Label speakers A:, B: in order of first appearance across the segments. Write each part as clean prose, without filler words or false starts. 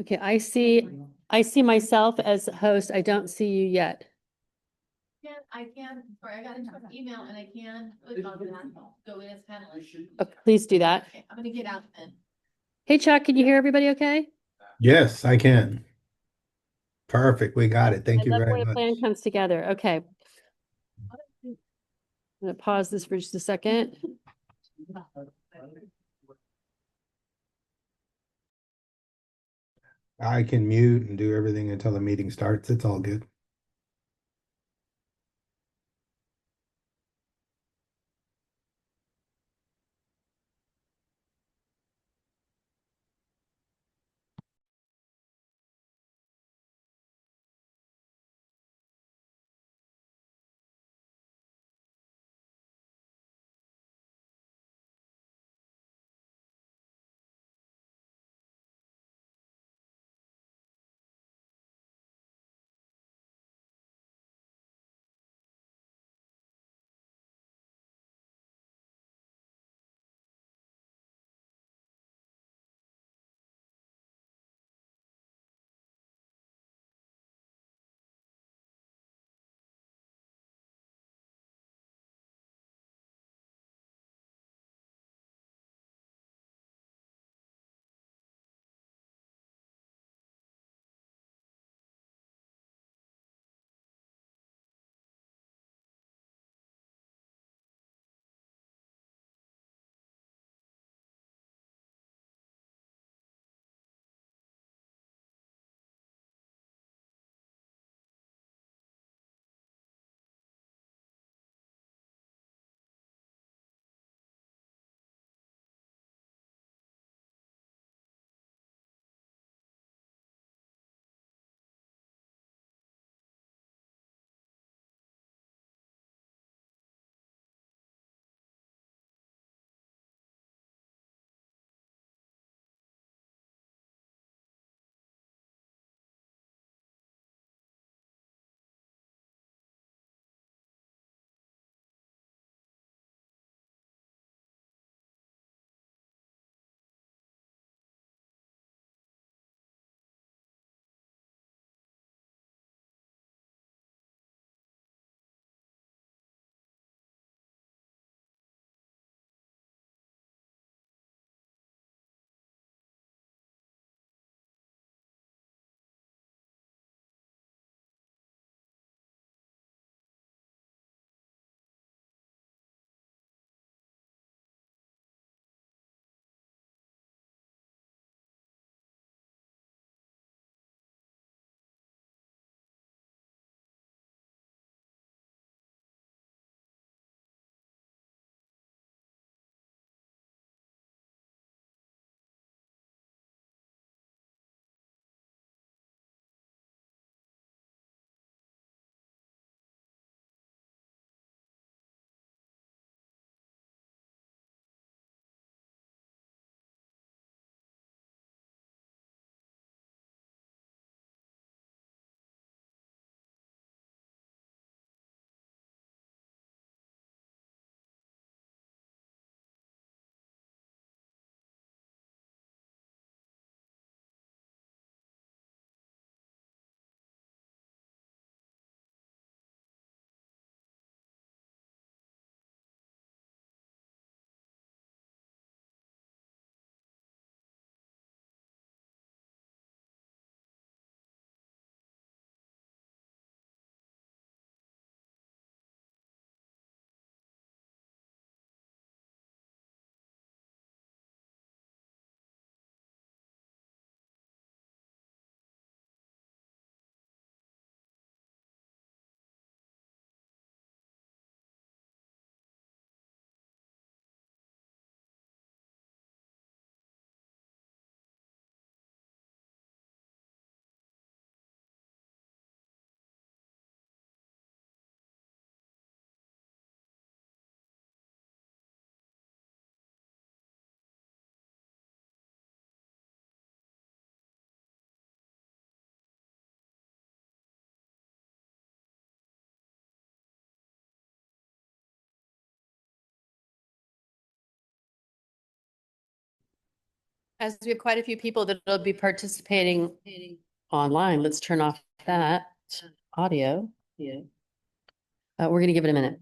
A: Okay, I see myself as host. I don't see you yet.
B: I can, sorry, I got into an email and I can go in as panelist.
A: Please do that.
B: Okay, I'm gonna get out then.
A: Hey Chuck, can you hear everybody okay?
C: Yes, I can. Perfect. We got it. Thank
A: I
C: you
A: love
C: very
A: when a
C: much.
A: plan comes together. Okay. I'm gonna pause this for just a second.
C: I can mute and do everything until the meeting starts. It's all good.
A: As we have quite a few people that'll be participating online, let's turn off that audio. Yeah. We're gonna give it a minute.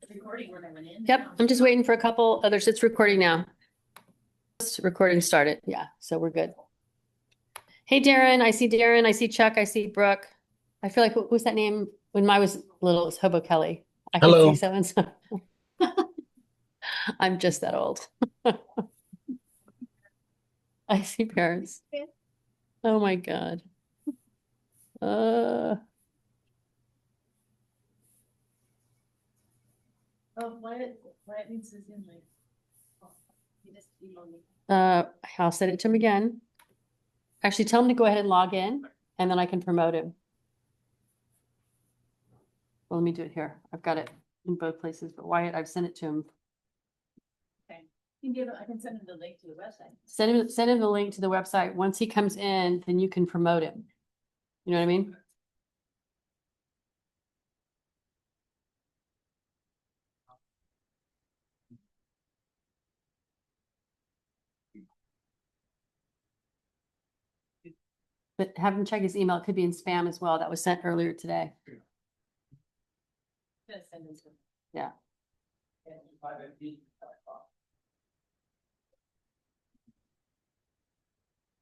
B: Recording when I went in.
A: Yep, I'm just waiting for a couple others. It's recording now. Recording started. Yeah, so we're good. Hey, Darren, I see Darren, I see Chuck, I see Brooke. I feel like, what was that name? When I was little, it was Hobo Kelly. I can
C: Hello.
A: see so and so. I'm just that old. I see parents. Oh my God.
B: Oh, why it needs to Zoom link? Oh, you just emailed me.
A: I'll send it to him again. Actually, tell him to go ahead and log in and then I can promote him. Well, let me do it here. I've got it in both places, but Wyatt, I've sent it to him.
B: Okay. I can send him the link to the website.
A: Send him the link to the website. Once he comes in, then you can promote him. You know what I mean? But have him check his email. It could be in spam as well. That was sent earlier today.
B: Just send it to him.
A: Yeah.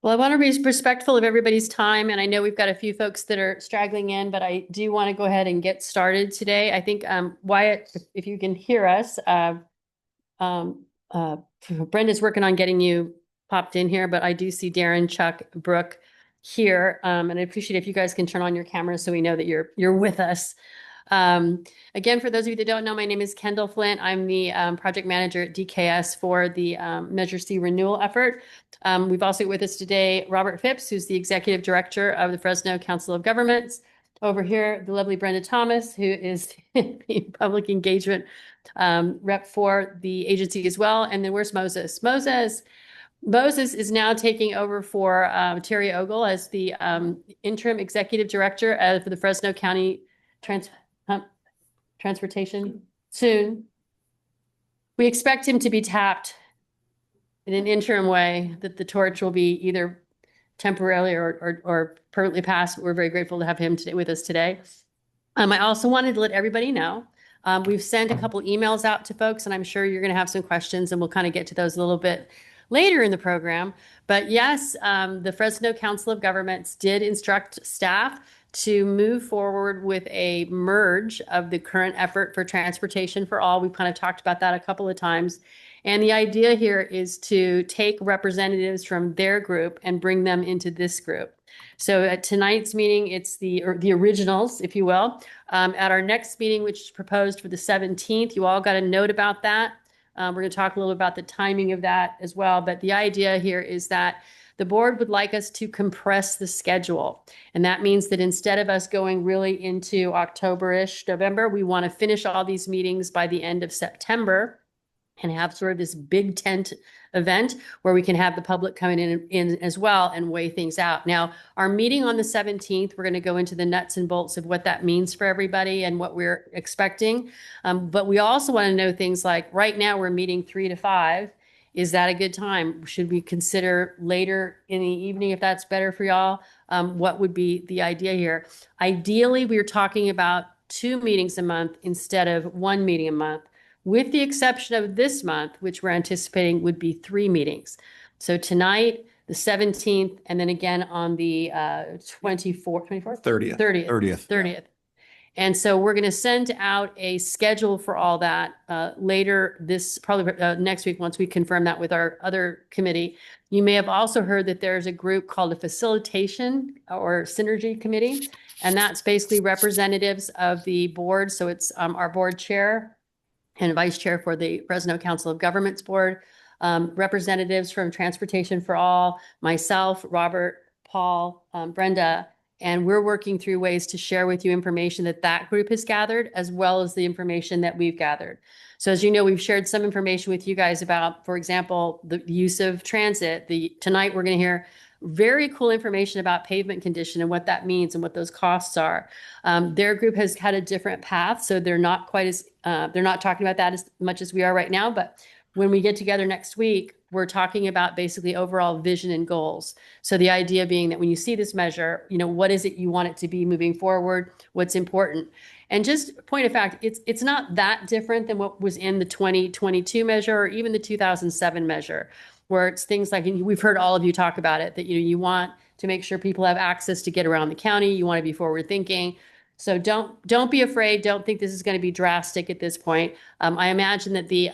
A: Well, I want to be respectful of everybody's time, and I know we've got a few folks that are straggling in, but I do want to go ahead and get started today. I think Wyatt, if you can hear us, Brenda's working on getting you popped in here, but I do see Darren, Chuck, Brooke here, and I appreciate if you guys can turn on your cameras so we know that you're with us. Again, for those of you that don't know, my name is Kendall Flint. I'm the project manager at DKS for the Measure C renewal effort. We've also got with us today Robert Phipps, who's the executive director of the Fresno Council of Governments. Over here, the lovely Brenda Thomas, who is the public engagement rep for the agency as well. And then where's Moses? Moses is now taking over for Terry Ogle as the interim executive director for the Fresno County Transportation soon. We expect him to be tapped in an interim way, that the torch will be either temporarily or permanently passed. We're very grateful to have him today with us today. I also wanted to let everybody know, we've sent a couple emails out to folks, and I'm sure you're going to have some questions, and we'll kind of get to those a little bit later in the program. But yes, the Fresno Council of Governments did instruct staff to move forward with a merge of the current effort for transportation for all. We've kind of talked about that a couple of times. And the idea here is to take representatives from their group and bring them into this group. So at tonight's meeting, it's the originals, if you will. At our next meeting, which is proposed for the 17th, you all got a note about that. We're going to talk a little about the timing of that as well. But the idea here is that the board would like us to compress the schedule. And that means that instead of us going really into October-ish, November, we want to finish all these meetings by the end of September and have sort of this big tent event where we can have the public coming in as well and weigh things out. Now, our meeting on the 17th, we're going to go into the nuts and bolts of what that means for everybody and what we're expecting. But we also want to know things like, right now we're meeting 3 to 5. Is that a good time? Should we consider later in the evening if that's better for y'all? What would be the idea here? Ideally, we're talking about 2 meetings a month instead of 1 meeting a month, with the exception of this month, which we're anticipating would be 3 meetings. So tonight, the 17th, and then again on the 24th,
D: 30th.
A: 30th. And so we're going to send out a schedule for all that later this, probably next week, once we confirm that with our other committee. You may have also heard that there's a group called a facilitation or synergy committee, and that's basically representatives of the board. So it's our board chair and vice chair for the Fresno Council of Governments Board, representatives from Transportation for All, myself, Robert, Paul, Brenda, and we're working through ways to share with you information that that group has gathered, as well as the information that we've gathered. So as you know, we've shared some information with you guys about, for example, the use of transit. Tonight we're going to hear very cool information about pavement condition and what that means and what those costs are. Their group has had a different path, so they're not quite as, they're not talking about that as much as we are right now. But when we get together next week, we're talking about basically overall vision and goals. So the idea being that when you see this measure, you know, what is it you want it to be moving forward? What's important? And just point of fact, it's not that different than what was in the 2022 measure or even the 2007 measure, where it's things like, and we've heard all of you talk about it, that you want to make sure people have access to get around the county. You want to be forward thinking. So don't be afraid. Don't think this is going to be drastic at this point. I imagine that the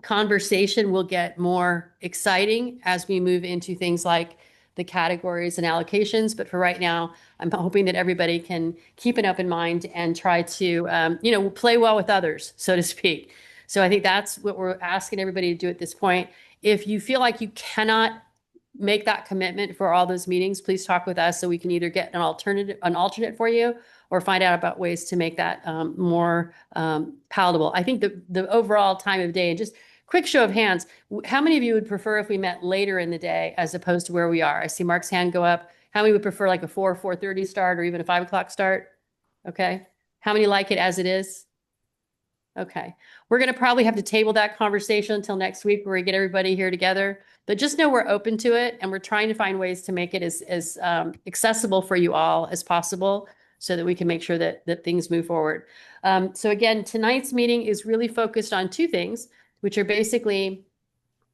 A: conversation will get more exciting as we move into things like the categories and allocations. But for right now, I'm hoping that everybody can keep an open mind and try to, play well with others, so to speak. So I think that's what we're asking everybody to do at this point. If you feel like you cannot make that commitment for all those meetings, please talk with us so we can either get an alternate for you or find out about ways to make that more palatable. I think the overall time of day, and just quick show of hands, how many of you would prefer if we met later in the day as opposed to where we are? I see Mark's hand go up. How many would prefer like a 4:30 start or even a 5 o'clock start? Okay. How many like it as it is? Okay. We're going to probably have to table that conversation until next week where we get everybody here together. But just know we're open to it and we're trying to find ways to make it as accessible for you all as possible so that we can make sure that things move forward. So again, tonight's meeting is really focused on 2 things, which are basically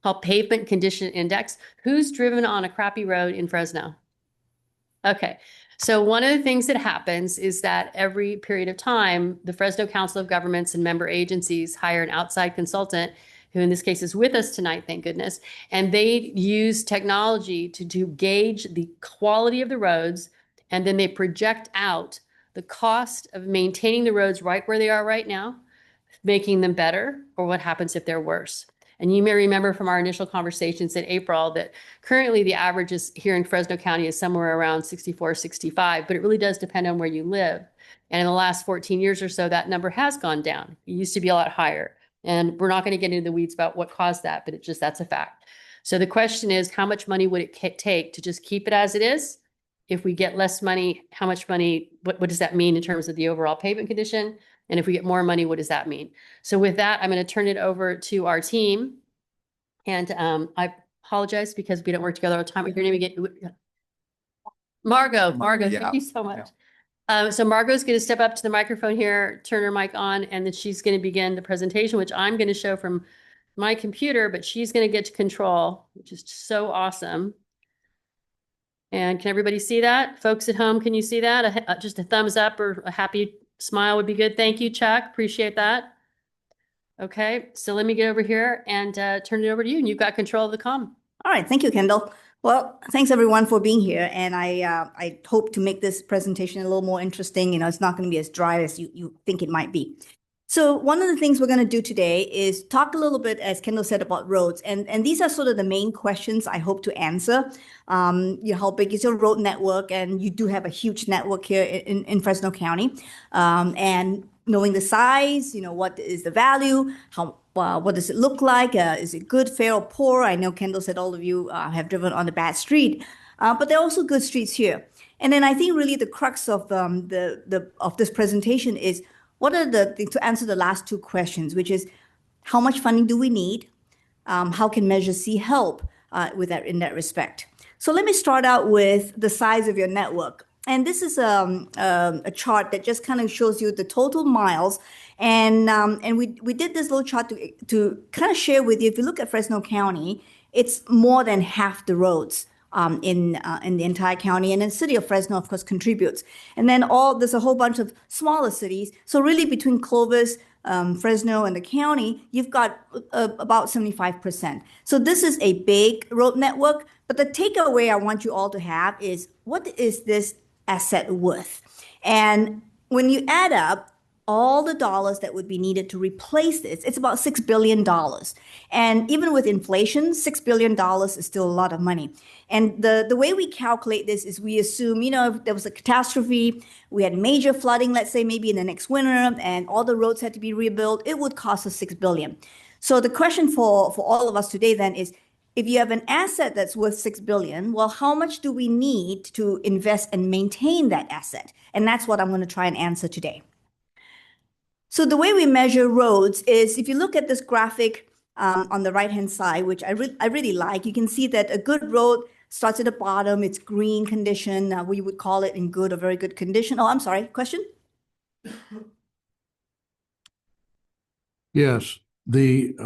A: called pavement condition index. Who's driven on a crappy road in Fresno? Okay. So one of the things that happens is that every period of time, the Fresno Council of Governments and member agencies hire an outside consultant, who in this case is with us tonight, thank goodness, and they use technology to gauge the quality of the roads, and then they project out the cost of maintaining the roads right where they are right now, making them better, or what happens if they're worse. And you may remember from our initial conversations in April that currently the average is here in Fresno County is somewhere around 64, 65, but it really does depend on where you live. And in the last 14 years or so, that number has gone down. It used to be a lot higher. And we're not going to get into the weeds about what caused that, but that's a fact. So the question is, how much money would it take to just keep it as it is? If we get less money, how much money, what does that mean in terms of the overall pavement condition? And if we get more money, what does that mean? So with that, I'm going to turn it over to our team. And apologize because we don't work together all the time. Your name again? Margot,
D: Yeah.
A: thank you so much. So Margot's going to step up to the microphone here, turn her mic on, and then she's going to begin the presentation, which I'm going to show from my computer, but she's going to get to control, which is so awesome. And can everybody see that? Folks at home, can you see that? Just a thumbs up or a happy smile would be good. Thank you, Chuck. Appreciate that. Okay, so let me get over here and turn it over to you, and you've got control of the comm.
E: All right, thank you, Kendall. Well, thanks everyone for being here, and I hope to make this presentation a little more interesting. You know, it's not going to be as dry as you think it might be. So one of the things we're going to do today is talk a little bit, as Kendall said, about roads, and these are sort of the main questions I hope to answer. How big is your road network? And you do have a huge network here in Fresno County, and knowing the size, what is the value? What does it look like? Is it good, fair, or poor? I know Kendall said all of you have driven on a bad street, but there are also good streets here. And then I think really the crux of of this presentation is to answer the last two questions, which is how much funding do we need? How can Measure C help in that respect? So let me start out with the size of your network. And this is a chart that just kind of shows you the total miles. And we did this little chart to kind of share with you. If you look at Fresno County, it's more than half the roads in the entire county, and then the city of Fresno, of course, contributes. And then there's a whole bunch of smaller cities. So really, between Clovis, Fresno, and the county, you've got about 75%. So this is a big road network. But the takeaway I want you all to have is, what is this asset worth? And when you add up all the dollars that would be needed to replace this, it's about $6 billion. And even with inflation, $6 billion is still a lot of money. And the way we calculate this is we assume, if there was a catastrophe, we had major flooding, let's say maybe in the next winter, and all the roads had to be rebuilt, it would cost us $6 billion. So the question for all of us today then is, if you have an asset that's worth $6 billion, well, how much do we need to invest and maintain that asset? And that's what I'm going to try and answer today. So the way we measure roads is, if you look at this graphic on the right-hand side, which I really like, you can see that a good road starts at the bottom. It's green condition. We would call it in good or very good condition. Oh, I'm sorry. Question?
D: Yes, the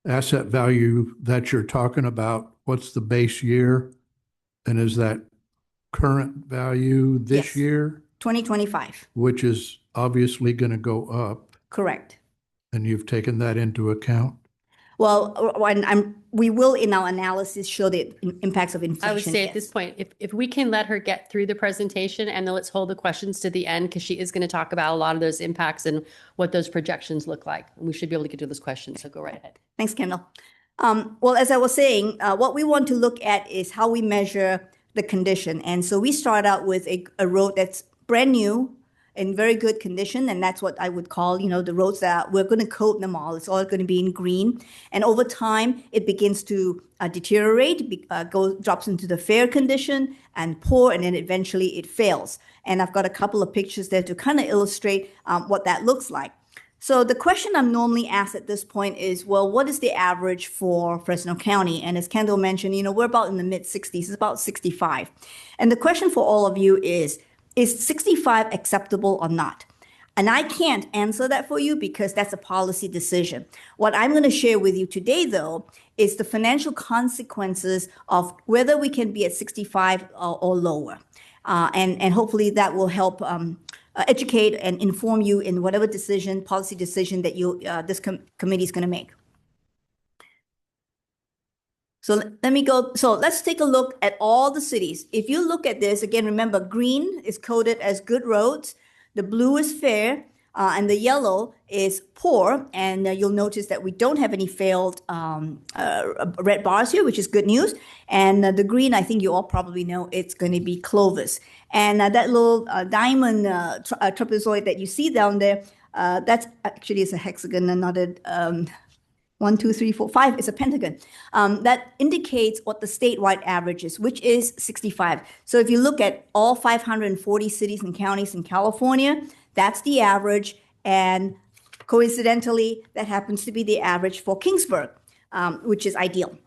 D: asset value that you're talking about, what's the base year? And is that current value this
E: Yes.
D: year?
E: 2025.
D: Which is obviously going to go up,
E: Correct.
D: and you've taken that into account?
E: Well, we will in our analysis show the impacts of inflation.
A: I would say
E: yes.
A: at this point, if we can let her get through the presentation, and then let's hold the questions to the end, because she is going to talk about a lot of those impacts and what those projections look like. And we should be able to get to those questions. So go right ahead.
E: Thanks, Kendall. Well, as I was saying, what we want to look at is how we measure the condition. And so we start out with a road that's brand new, in very good condition, and that's what I would call, the roads that we're going to coat them all. It's all going to be in green, and over time it begins to deteriorate, drops into the fair condition and poor, and then eventually it fails. And I've got a couple of pictures there to kind of illustrate what that looks like. So the question I'm normally asked at this point is, well, what is the average for Fresno County? And as Kendall mentioned, we're about in the mid-60s. It's about 65. And the question for all of you is 65 acceptable or not? And I can't answer that for you because that's a policy decision. What I'm going to share with you today, though, is the financial consequences of whether we can be at 65 or lower. And hopefully that will help educate and inform you in whatever policy decision that this committee is going to make. So let me go. So let's take a look at all the cities. If you look at this, again, remember, green is coded as good roads. The blue is fair, and the yellow is poor. And you'll notice that we don't have any failed red bars here, which is good news. And the green, I think you all probably know, it's going to be Clovis. And that little diamond trapezoid that you see down there, that's actually is a hexagon and not a 1, 2, 3, 4, 5 is a pentagon. That indicates what the statewide average is, which is 65. So if you look at all 540 cities and counties in California, that's the average. And coincidentally, that happens to be the average for Kingsburg, which is ideal.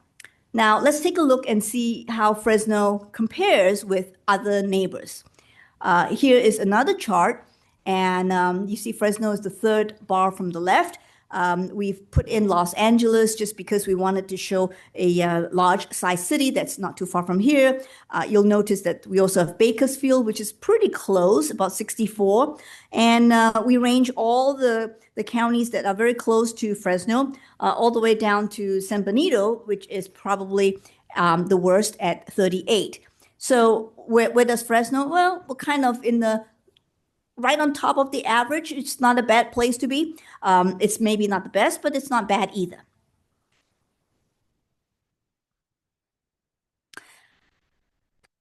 E: Now, let's take a look and see how Fresno compares with other neighbors. Here is another chart, and you see Fresno is the third bar from the left. We've put in Los Angeles just because we wanted to show a large size city that's not too far from here. You'll notice that we also have Bakersfield, which is pretty close, about 64. And we range all the counties that are very close to Fresno, all the way down to San Benito, which is probably the worst at 38. So where does Fresno? Well, we're kind of in the right on top of the average. It's not a bad place to be. It's maybe not the best, but it's not bad either.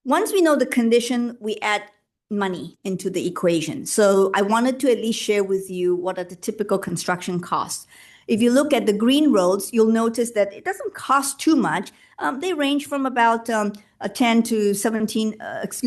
E: Once we know the condition, we add money into the equation. So I wanted to at least share with you what are the typical construction costs. If you look at the green roads, you'll notice that it doesn't cost too much. They range from about a 10 to 17, $10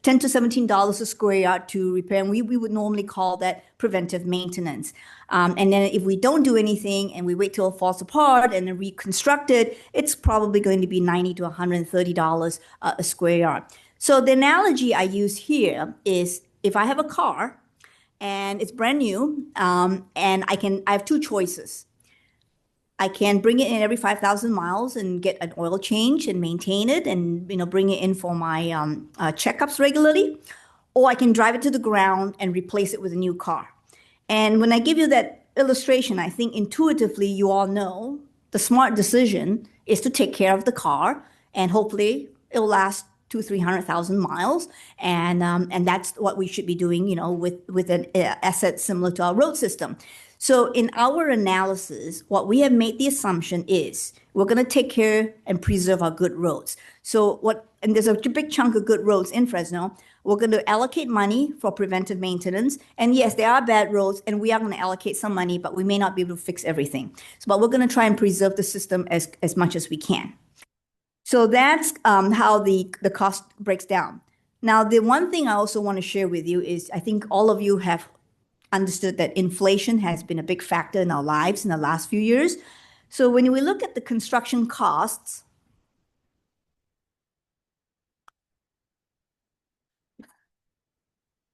E: to $17 a square yard to repair. And we would normally call that preventive maintenance. And then if we don't do anything and we wait till it falls apart and then reconstruct it, it's probably going to be $90 to $130 a square yard. So the analogy I use here is if I have a car and it's brand new, and I have two choices. I can bring it in every 5,000 miles and get an oil change and maintain it and bring it in for my checkups regularly, or I can drive it to the ground and replace it with a new car. And when I give you that illustration, I think intuitively you all know the smart decision is to take care of the car, and hopefully it'll last 200,000-300,000 miles, and that's what we should be doing, with an asset similar to our road system. So in our analysis, what we have made the assumption is we're going to take care and preserve our good roads. And there's a big chunk of good roads in Fresno. We're going to allocate money for preventive maintenance. And yes, there are bad roads, and we are going to allocate some money, but we may not be able to fix everything. But we're going to try and preserve the system as much as we can. So that's how the cost breaks down. Now, the one thing I also want to share with you is I think all of you have understood that inflation has been a big factor in our lives in the last few years. So when we look at the construction costs, I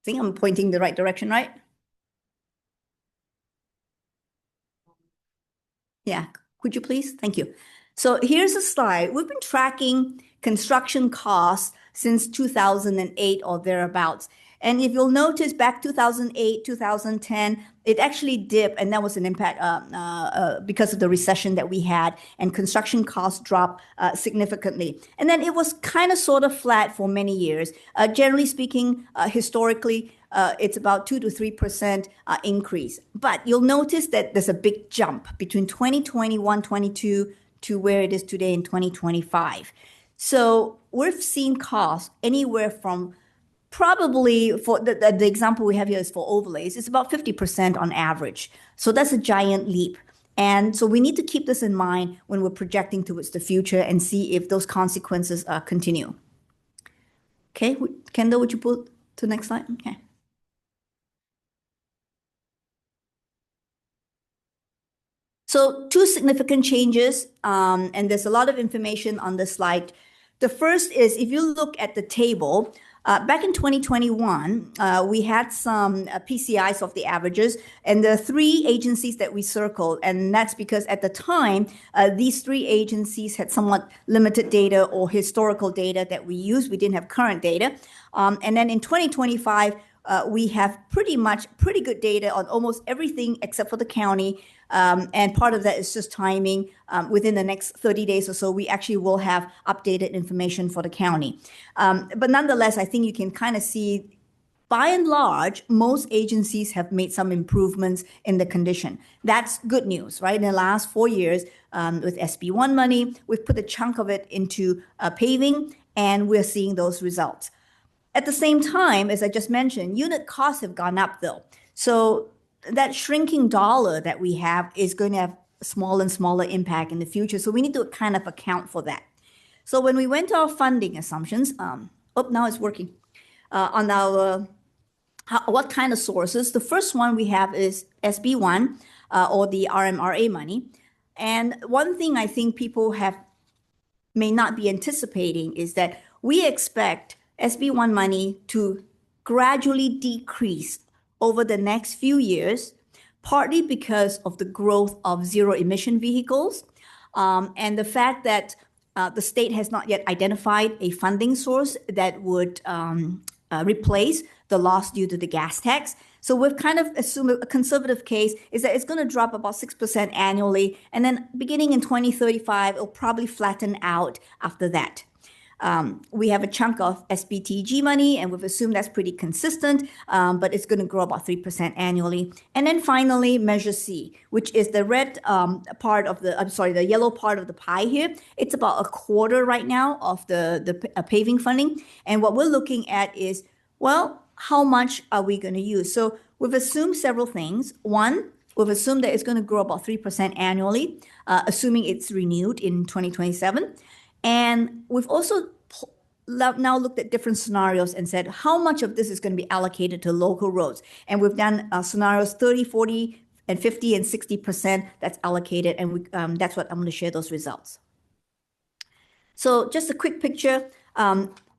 E: think I'm pointing the right direction, right? Yeah, could you please? Thank you. So here's a slide. We've been tracking construction costs since 2008 or thereabouts. And if you'll notice back 2008, 2010, it actually dipped, and that was an impact because of the recession that we had, and construction costs dropped significantly. And then it was kind of sort of flat for many years. Generally speaking, historically, it's about 2 to 3% increase. But you'll notice that there's a big jump between 2021, 22 to where it is today in 2025. So we've seen costs anywhere from probably, for the example we have here is for overlays, it's about 50% on average. So that's a giant leap. And so we need to keep this in mind when we're projecting towards the future and see if those consequences continue. Okay, Kendall, would you put to the next slide? Okay. So two significant changes, and there's a lot of information on this slide. The first is if you look at the table, back in 2021, we had some PCIs of the averages, and the three agencies that we circled, and that's because at the time, these three agencies had somewhat limited data or historical data that we used. We didn't have current data. And then in 2025, we have pretty good data on almost everything except for the county. And part of that is just timing. Within the next 30 days or so, we actually will have updated information for the county. But nonetheless, I think you can kind of see, by and large, most agencies have made some improvements in the condition. That's good news, right? In the last 4 years, with SB1 money, we've put a chunk of it into paving, and we're seeing those results. At the same time, as I just mentioned, unit costs have gone up though. So that shrinking dollar that we have is going to have a smaller and smaller impact in the future. So we need to kind of account for that. So when we went to our funding assumptions, now it's working, on our what kind of sources. The first one we have is SB1 or the RMRA money. And one thing I think people have may not be anticipating is that we expect SB1 money to gradually decrease over the next few years, partly because of the growth of zero emission vehicles, and the fact that the state has not yet identified a funding source that would replace the loss due to the gas tax. So we've kind of assumed a conservative case is that it's going to drop about 6% annually. And then beginning in 2035, it'll probably flatten out after that. We have a chunk of SBTG money, and we've assumed that's pretty consistent, but it's going to grow about 3% annually. And then finally, Measure C, which is the red part of the yellow part of the pie here. It's about a quarter right now of the paving funding. And what we're looking at is, well, how much are we going to use? So we've assumed several things. One, we've assumed that it's going to grow about 3% annually, assuming it's renewed in 2027. And we've also now looked at different scenarios and said how much of this is going to be allocated to local roads. And we've done scenarios 30, 40, and 50 and 60% that's allocated. And that's what I'm going to share those results. So just a quick picture.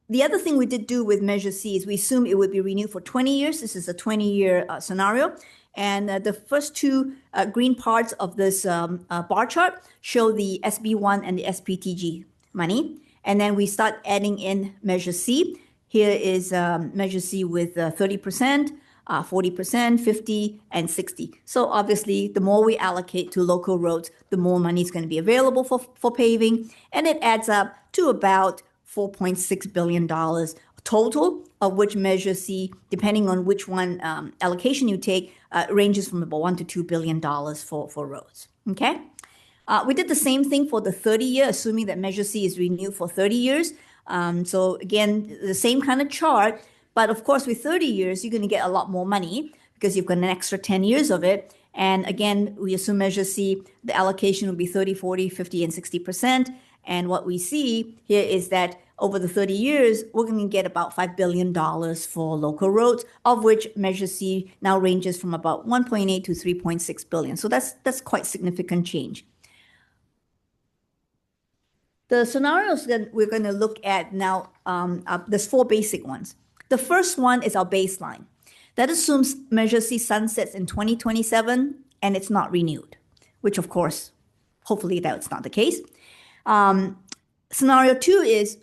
E: The other thing we did do with Measure C is we assumed it would be renewed for 20 years. This is a 20-year scenario. And the first two green parts of this bar chart show the SB1 and the SPTG money. And then we start adding in Measure C. Here is Measure C with 30%, 40%, 50, and 60. So obviously, the more we allocate to local roads, the more money is going to be available for paving. And it adds up to about $4.6 billion total, of which Measure C, depending on which one allocation you take, ranges from about $1 to $2 billion for roads. Okay? We did the same thing for the 30-year, assuming that Measure C is renewed for 30 years. So again, the same kind of chart, but of course, with 30 years, you're going to get a lot more money because you've got an extra 10 years of it. And again, we assume Measure C, the allocation will be 30, 40, 50, and 60%. And what we see here is that over the 30 years, we're going to get about $5 billion for local roads, of which Measure C now ranges from about 1.8 to 3.6 billion. So that's quite significant change. The scenarios that we're going to look at now, there's four basic ones. The first one is our baseline. That assumes Measure C sunsets in 2027 and it's not renewed, which of course, hopefully that's not the case. Scenario two is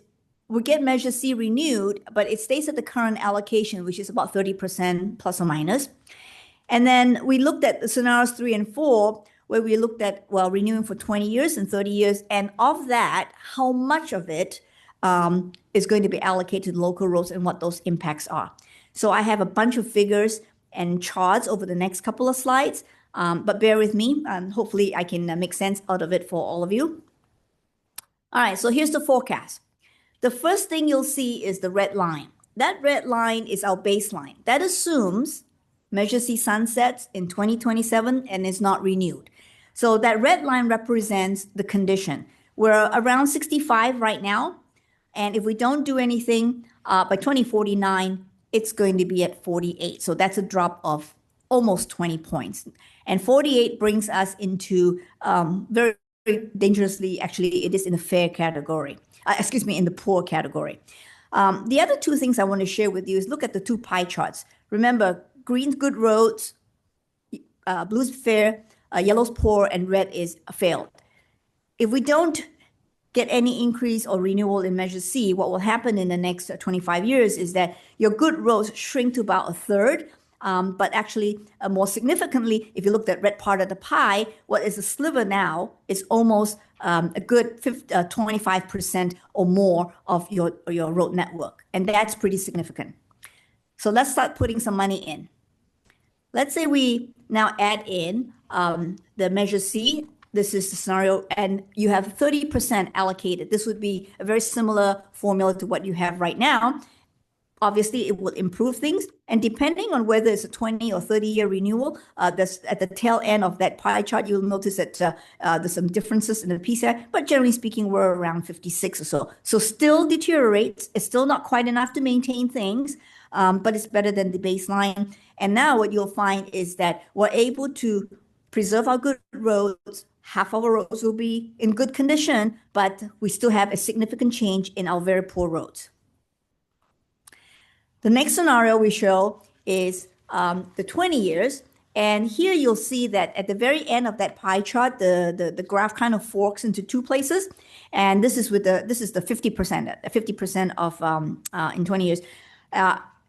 E: we get Measure C renewed, but it stays at the current allocation, which is about 30% plus or minus. And then we looked at the scenarios 3 and 4, where we looked at, well, renewing for 20 years and 30 years. And of that, how much of it is going to be allocated to local roads and what those impacts are. So I have a bunch of figures and charts over the next couple of slides, but bear with me. Hopefully I can make sense out of it for all of you. All right, so here's the forecast. The first thing you'll see is the red line. That red line is our baseline. That assumes Measure C sunsets in 2027 and is not renewed. So that red line represents the condition. We're around 65 right now. And if we don't do anything, by 2049, it's going to be at 48. So that's a drop of almost 20 points. And 48 brings us into very dangerously, actually, it is in the fair category. In the poor category. The other two things I want to share with you is look at the two pie charts. Remember, green's good roads, blue's fair, yellow's poor, and red is failed. If we don't get any increase or renewal in Measure C, what will happen in the next 25 years is that your good roads shrink to about a third. But actually, more significantly, if you look at red part of the pie, what is a sliver now is almost a good 25% or more of your road network. And that's pretty significant. So let's start putting some money in. Let's say we now add in the Measure C. This is the scenario, and you have 30% allocated. This would be a very similar formula to what you have right now. Obviously, it will improve things. And depending on whether it's a 20 or 30-year renewal, at the tail end of that pie chart, you'll notice that there's some differences in the PCI. But generally speaking, we're around 56 or so. So still deteriorates. It's still not quite enough to maintain things, but it's better than the baseline. And now what you'll find is that we're able to preserve our good roads, half of our roads will be in good condition, but we still have a significant change in our very poor roads. The next scenario we show is the 20 years. And here you'll see that at the very end of that pie chart, the graph kind of forks into two places. And this is the 50% of in 20 years.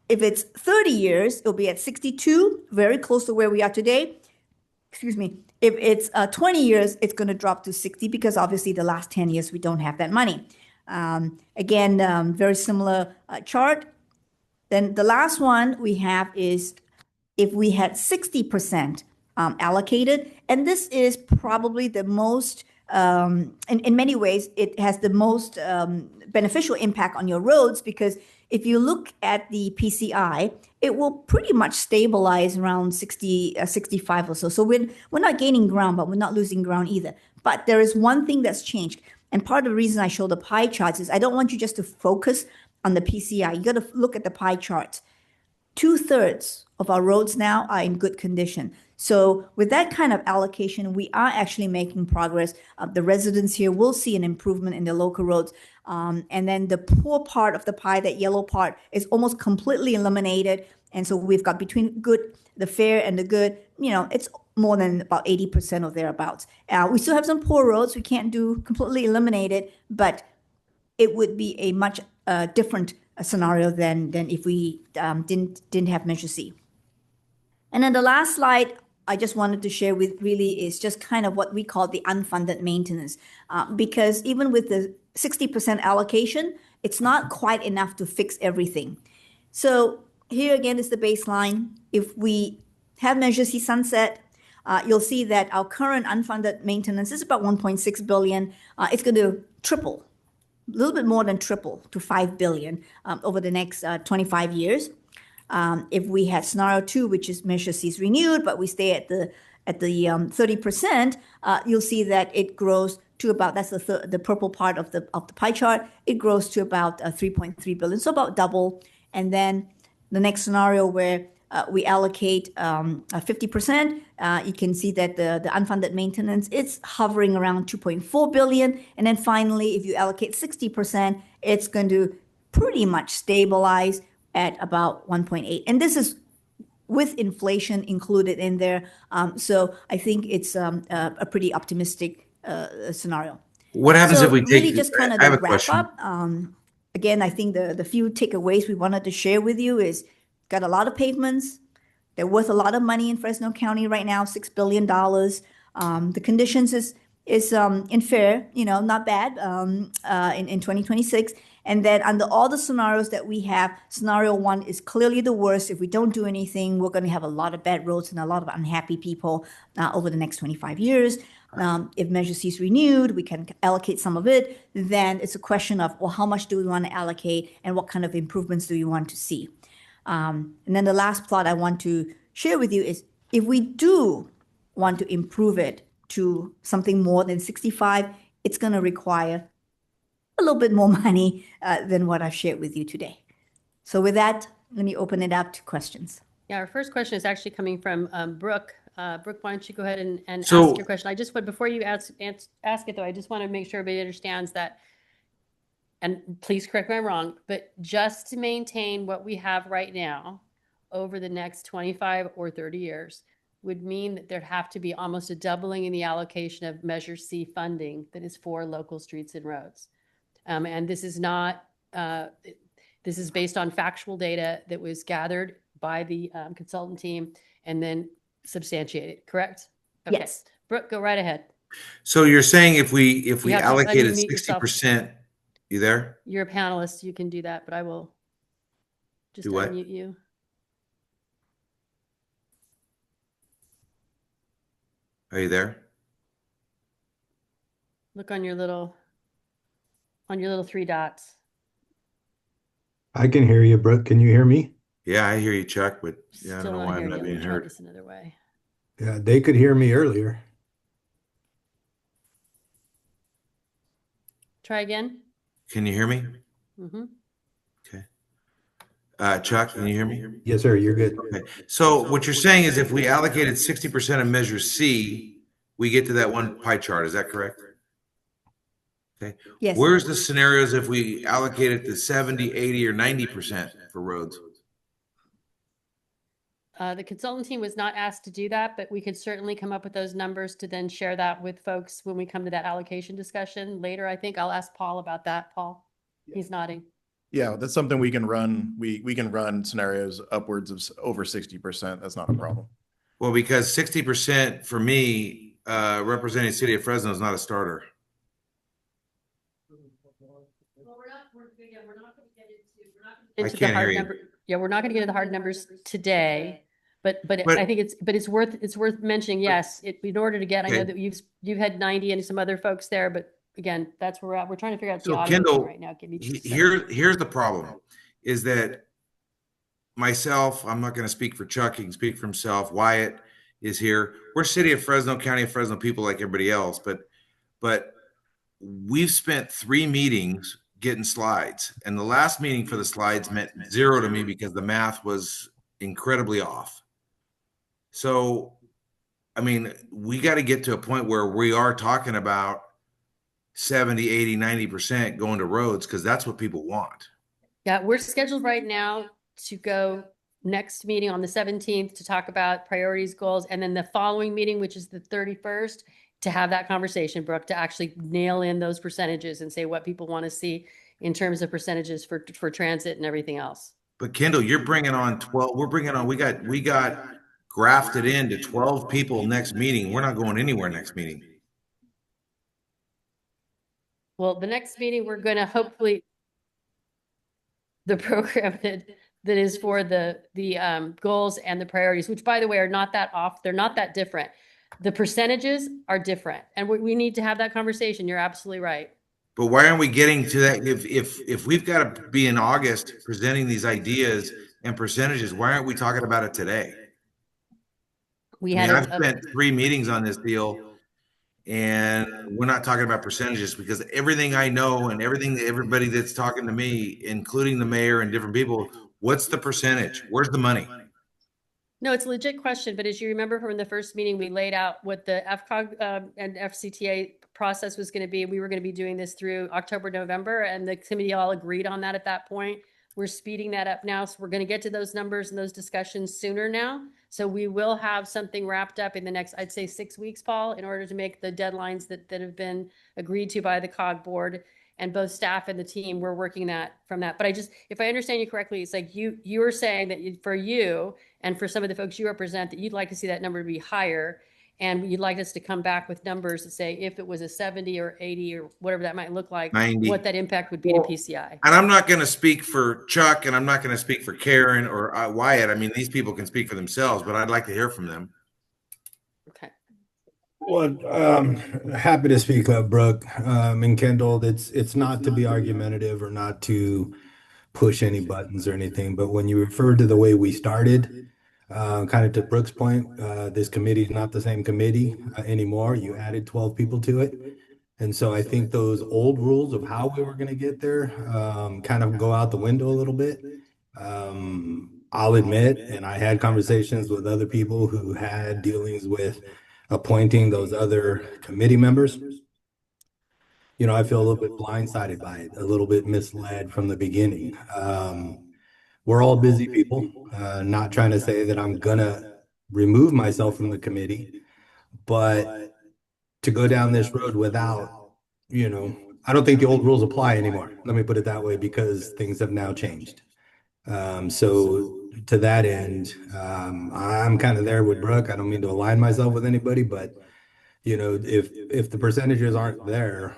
E: If it's 30 years, it'll be at 62, very close to where we are today. Excuse me. If it's 20 years, it's going to drop to 60 because obviously the last 10 years we don't have that money. Again, very similar chart. Then the last one we have is if we had 60% allocated, and this is probably the most, in many ways, it has the most beneficial impact on your roads because if you look at the PCI, it will pretty much stabilize around 60, 65 or so. So we're not gaining ground, but we're not losing ground either. But there is one thing that's changed. And part of the reason I show the pie charts is I don't want you just to focus on the PCI. You got to look at the pie charts. 2/3 of our roads now are in good condition. So with that kind of allocation, we are actually making progress. The residents here will see an improvement in the local roads. And then the poor part of the pie, that yellow part, is almost completely eliminated. And so we've got between good, the fair and the good, it's more than about 80% or thereabouts. We still have some poor roads. We can't do completely eliminated, but it would be a much different scenario than if we didn't have Measure C. And then the last slide I just wanted to share with really is just kind of what we call the unfunded maintenance, because even with the 60% allocation, it's not quite enough to fix everything. So here again is the baseline. If we have Measure C sunset, you'll see that our current unfunded maintenance is about 1.6 billion. It's going to triple, a little bit more than triple to 5 billion over the next 25 years. If we had scenario 2, which is Measure C is renewed, but we stay at the 30%, you'll see that it grows to about, that's the purple part of the pie chart, it grows to about 3.3 billion, so about double. And then the next scenario where we allocate 50%, you can see that the unfunded maintenance, it's hovering around 2.4 billion. And then finally, if you allocate 60%, it's going to pretty much stabilize at about 1.8. And this is with inflation included in there. So I think it's a pretty optimistic scenario.
F: What happens
E: So
F: if we take?
E: really just kind of
F: I have
E: the
F: a
E: wrap
F: question.
E: up. Again, I think the few takeaways we wanted to share with you is got a lot of pavements. They're worth a lot of money in Fresno County right now, $6 billion. The conditions is in fair, not bad in 2026. And then under all the scenarios that we have, scenario 1 is clearly the worst. If we don't do anything, we're going to have a lot of bad roads and a lot of unhappy people over the next 25 years. If Measure C is renewed, we can allocate some of it. Then it's a question of, well, how much do we want to allocate and what kind of improvements do we want to see? And then the last plot I want to share with you is if we do want to improve it to something more than 65, it's going to require a little bit more money than what I've shared with you today. So with that, let me open it up to questions.
A: Yeah, our first question is actually coming from Brooke. Brooke, why don't you go ahead and
F: So-
A: ask your question? I just want, before you ask it though, I just want to make sure everybody understands that, and please correct me if I'm wrong, but just to maintain what we have right now over the next 25 or 30 years would mean that there'd have to be almost a doubling in the allocation of Measure C funding that is for local streets and roads. And this is not, this is based on factual data that was gathered by the consultant team and then substantiated, correct? Okay.
E: Yes.
A: Brooke, go right ahead.
F: So you're saying if we
A: You have to
F: allocated
A: unmute yourself.
F: 60%, you there?
A: You're a panelist, you can do that, but I will just
F: Do what?
A: unmute you.
F: Are you there?
A: Look on your little 3 dots.
C: I can hear you, Brooke. Can you hear me?
F: Yeah, I hear you, Chuck, but yeah, I
A: Still
F: don't know
A: not
F: why I'm
A: hearing
F: not
A: you. Let
F: being
A: me try
F: heard.
A: this another way.
C: Yeah, they could hear me earlier.
A: Try again.
F: Can you hear me?
A: Mm-hmm.
F: Okay. Chuck, can you hear me?
C: Yes, sir. You're good.
F: Okay. So what you're saying is if we allocated 60% of Measure C, we get to that one pie chart. Is that correct? Okay.
E: Yes.
F: Where's the scenarios if we allocate it to 70, 80, or 90% for roads?
A: The consultant team was not asked to do that, but we could certainly come up with those numbers to then share that with folks when we come to that allocation discussion later. I think I'll ask Paul about that. Paul, he's nodding.
G: Yeah, that's something we can run. We can run scenarios upwards of over 60%. That's not a problem.
F: Well, because 60% for me, representing the city of Fresno is not a starter.
A: Well, we're not going to get
F: I
A: into the
F: can't hear
A: hard
F: you.
A: number. Yeah, we're not going to get into the hard numbers today, but I think it's worth mentioning. Yes, in order to get, I know
F: Okay.
A: that you've had 90 and some other folks there, but again, that's where we're at. We're trying to figure out the
F: So
A: audio thing
F: Kendall,
A: right now. Give me 2 seconds.
F: here's the problem is that myself, I'm not going to speak for Chuck. He can speak for himself. Wyatt is here. We're city of Fresno, county of Fresno people like everybody else, but we've spent 3 meetings getting slides, and the last meeting for the slides meant 0 to me because the math was incredibly off. So, I mean, we got to get to a point where we are talking about 70, 80, 90% going to roads because that's what people want.
A: Yeah, we're scheduled right now to go next meeting on the 17th to talk about priorities, goals, and then the following meeting, which is the 31st, to have that conversation, Brooke, to actually nail in those percentages and say what people want to see in terms of percentages for transit and everything else.
F: But Kendall, you're bringing on 12. We got grafted into 12 people next meeting. We're not going anywhere next meeting.
A: Well, the next meeting, we're going to hopefully the program that is for the goals and the priorities, which by the way, are not that off. They're not that different. The percentages are different, and we need to have that conversation. You're absolutely right.
F: But why aren't we getting to that? If we've got to be in August presenting these ideas and percentages, why aren't we talking about it today?
A: We
F: I mean,
A: had
F: I've spent 3 meetings on this deal, and we're not talking about percentages because everything I know and everybody that's talking to me, including the mayor and different people, what's the percentage? Where's the money?
A: No, it's a legit question, but as you remember from the first meeting, we laid out what the FCOG and FCTA process was going to be. We were going to be doing this through October, November, and the committee all agreed on that at that point. We're speeding that up now, so we're going to get to those numbers and those discussions sooner now. So we will have something wrapped up in the next, I'd say 6 weeks, Paul, in order to make the deadlines that have been agreed to by the COG board. And both staff and the team, we're working that from that. But if I understand you correctly, it's like you were saying that for you and for some of the folks you represent, that you'd like to see that number be higher. And you'd like us to come back with numbers to say if it was a 70 or 80 or whatever that might look like,
F: 90.
A: what that impact would be to PCI.
F: And I'm not going to speak for Chuck, and I'm not going to speak for Karen or Wyatt. I mean, these people can speak for themselves, but I'd like to hear from them.
A: Okay.
C: Well, happy to speak up, Brooke, and Kendall. It's not to be argumentative or not to push any buttons or anything, but when you refer to the way we started, kind of to Brooke's point, this committee is not the same committee anymore. You added 12 people to it. And so I think those old rules of how we were going to get there kind of go out the window a little bit. I'll admit, and I had conversations with other people who had dealings with appointing those other committee members. You know, I feel a little bit blindsided by it, a little bit misled from the beginning. We're all busy people, not trying to say that I'm gonna remove myself from the committee, but to go down this road without, you know, I don't think the old rules apply anymore. Let me put it that way, because things have now changed. So to that end, I'm kind of there with Brooke. I don't mean to align myself with anybody, but you know, if the percentages aren't there,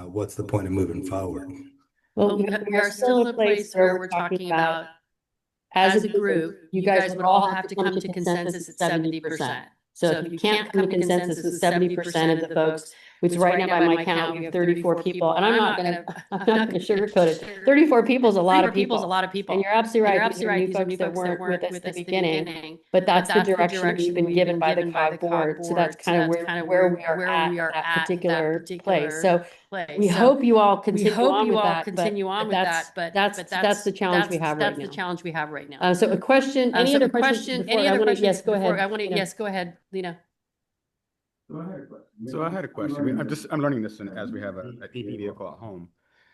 C: what's the point of moving forward?
A: Well, we are still in a place where we're talking about, as a group, you guys would all have to come to consensus at 70%. So if you can't come to consensus with 70% of the folks, which right now by my count, we have 34 people, and I'm not gonna sugarcoat it. 34 people is a lot of people. And you're absolutely right. These are new folks that weren't with us at the beginning, but that's the direction we've been given by the COG board. So that's kind of where we are at that particular place. So we hope you all continue on with that, but that's the challenge we have right now. So a question, any other questions? Yes, go ahead. Yes, go ahead, Lena.
H: So I had a question. I'm learning this as we have an EV vehicle at home.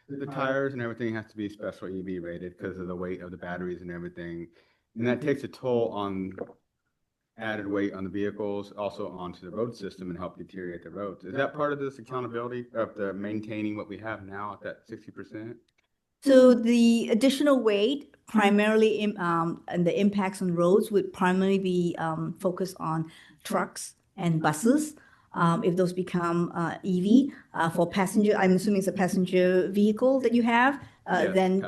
H: The tires and everything has to be special EV rated because of the weight of the batteries and everything. And that takes a toll on added weight on the vehicles, also onto the road system and help deteriorate the roads. Is that part of this accountability of the maintaining what we have now at that 60%?
E: So the additional weight primarily and the impacts on roads would primarily be focused on trucks and buses. If those become EV for passenger, I'm assuming it's a passenger vehicle that you have,
H: Yeah,
E: then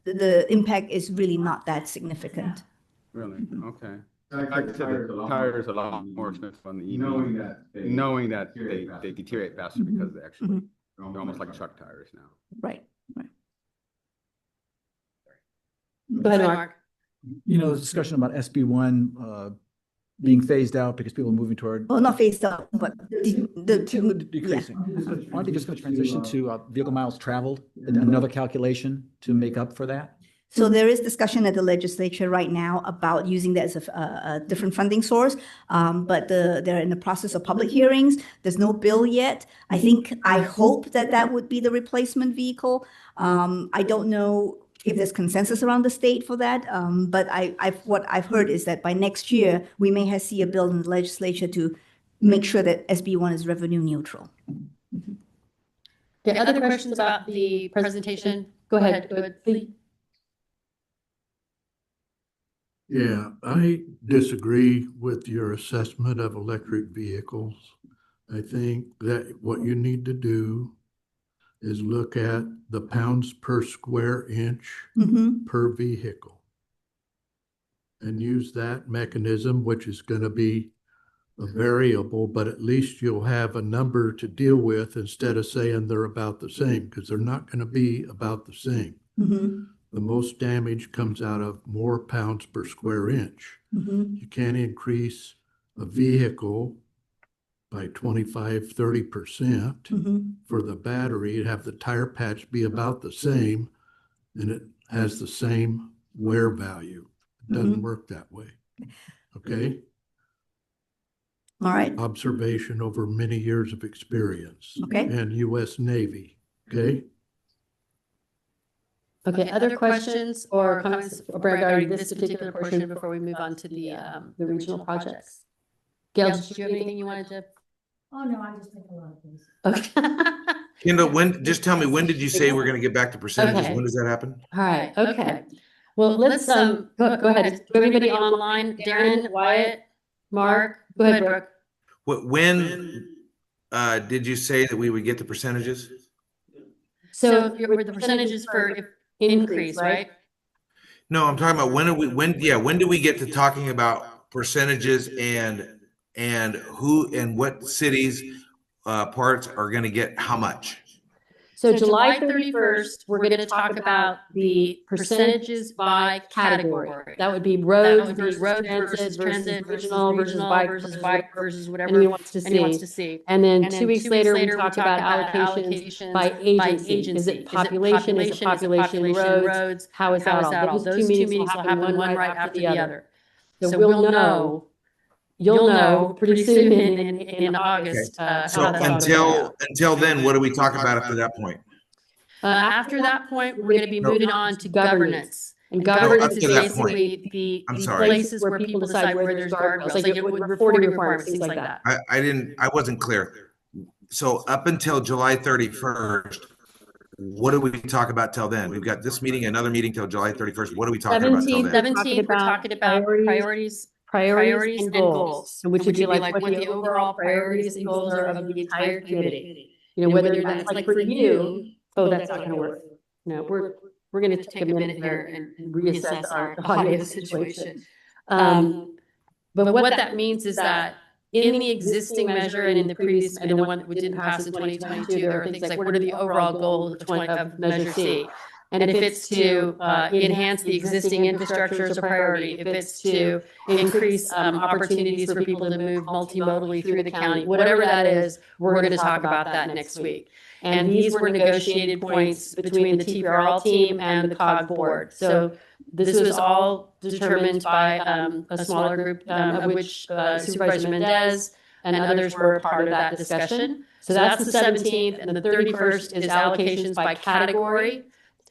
E: the impact is really not that significant.
H: Really? Okay. Like I said, the tires are a lot more expensive on the EV, knowing that they deteriorate faster because they actually, they're almost like truck tires now.
E: Right, right.
A: Go ahead, Mark.
I: You know, there's discussion about SB1 being phased out because people are moving toward
E: Well, not phased out, but
I: decreasing. Aren't they just going to transition to vehicle miles traveled, another calculation to make up for that?
E: So there is discussion at the legislature right now about using that as a different funding source, but they're in the process of public hearings. There's no bill yet. I hope that would be the replacement vehicle. I don't know if there's consensus around the state for that, but what I've heard is that by next year, we may see a bill in the legislature to make sure that SB1 is revenue neutral.
A: Okay, other questions about the presentation? Go ahead, please.
D: Yeah, I disagree with your assessment of electric vehicles. I think that what you need to do is look at the pounds per square inch per vehicle and use that mechanism, which is going to be a variable, but at least you'll have a number to deal with instead of saying they're about the same, because they're not going to be about the same. The most damage comes out of more pounds per square inch. You can't increase a vehicle by 25, 30% for the battery. You'd have the tire patch be about the same, and it has the same wear value. It doesn't work that way. Okay?
E: All right.
D: Observation over many years of experience.
E: Okay.
D: And U.S. Navy. Okay?
A: Okay, other questions or comments regarding this particular portion before we move on to the regional projects? Gail, did you have anything you wanted to?
B: Oh, no, I just think a lot of things.
A: Okay.
F: Kendall, just tell me, when did you say we're going to get back to percentages?
A: Okay.
F: When does that happen?
A: All right, okay. Well, let's, go ahead. Do anybody online? Darren, Wyatt, Mark? Go ahead, Brooke.
F: When did you say that we would get the percentages?
A: So the percentages for increase, right?
F: No, I'm talking about when do we get to talking about percentages and who and what cities parts are going to get how much?
A: So July 31st, we're going to talk about the percentages by category. That would be roads versus transit, regional versus bike versus whatever anyone wants to see. And then 2 weeks later, we talk about allocations by agency. Is it population? Is it population roads? How is that all? Those two meetings will happen one right after the other. So we'll know. You'll know pretty soon in August.
F: So until then, what do we talk about after that point?
A: After that point, we're going to be moving on to governance. And governance is basically the places where people decide where there's guardrails, like reporting requirements, things like that.
F: I wasn't clear. So up until July 31st, what do we talk about till then? We've got this meeting, another meeting till July 31st. What are we talking about till then?
A: 17th, we're talking about priorities and goals, which would be like what the overall priorities and goals are of the entire committee. You know, whether that's like for you, oh, that's not going to work. No, we're going to take a minute here and reassess our audio situation. But what that means is that in the existing measure and in the previous, and the one that we didn't pass in 2022, there are things like what are the overall goals of Measure C? And if it's to enhance the existing infrastructure as a priority, if it's to increase opportunities for people to move multimodally through the county, whatever that is, we're going to talk about that next week. And these were negotiated points between the TPRL team and the COG board. So this was all determined by a smaller group, of which Supervisor Mendez, and others were a part of that discussion. So that's the 17th, and the 31st is allocations by category.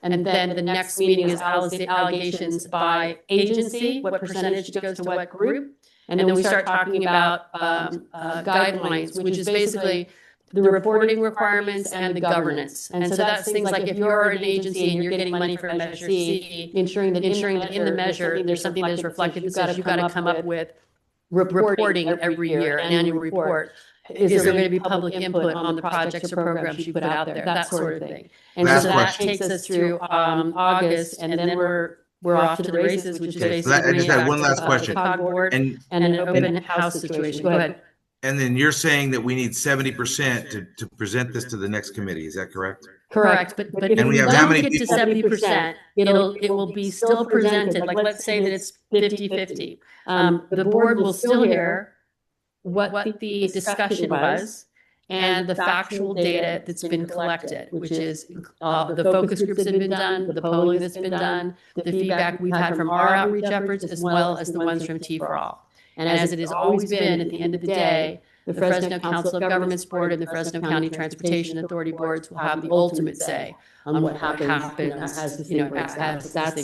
A: And then the next meeting is allegations by agency, what percentage goes to what group. And then we start talking about guidelines, which is basically the reporting requirements and the governance. And so that's things like if you're an agency and you're getting money for Measure C, ensuring that in the measure there's something that is reflected that says you've got to come up with reporting every year, an annual report. Is there going to be public input on the projects or programs you put out there? That sort of thing. And so that takes us through August, and then we're off to the races, which is basically
F: I just had one last
A: the
F: question.
A: COG board and an open house situation. Go ahead.
F: And then you're saying that we need 70% to present this to the next committee. Is that correct?
A: Correct, but if
F: And we
A: we
F: have how
A: don't
F: many
A: get to
F: people?
A: 70%, it will be still presented, like let's say that it's 50-50. The board will still hear what the discussion was and the factual data that's been collected, which is the focus groups that have been done, the polling that's been done, the feedback we've had from our outreach efforts, as well as the ones from T for All. And as it has always been, at the end of the day, the Fresno Council of Governments Board and the Fresno County Transportation Authority boards will have the ultimate say on what happens as this thing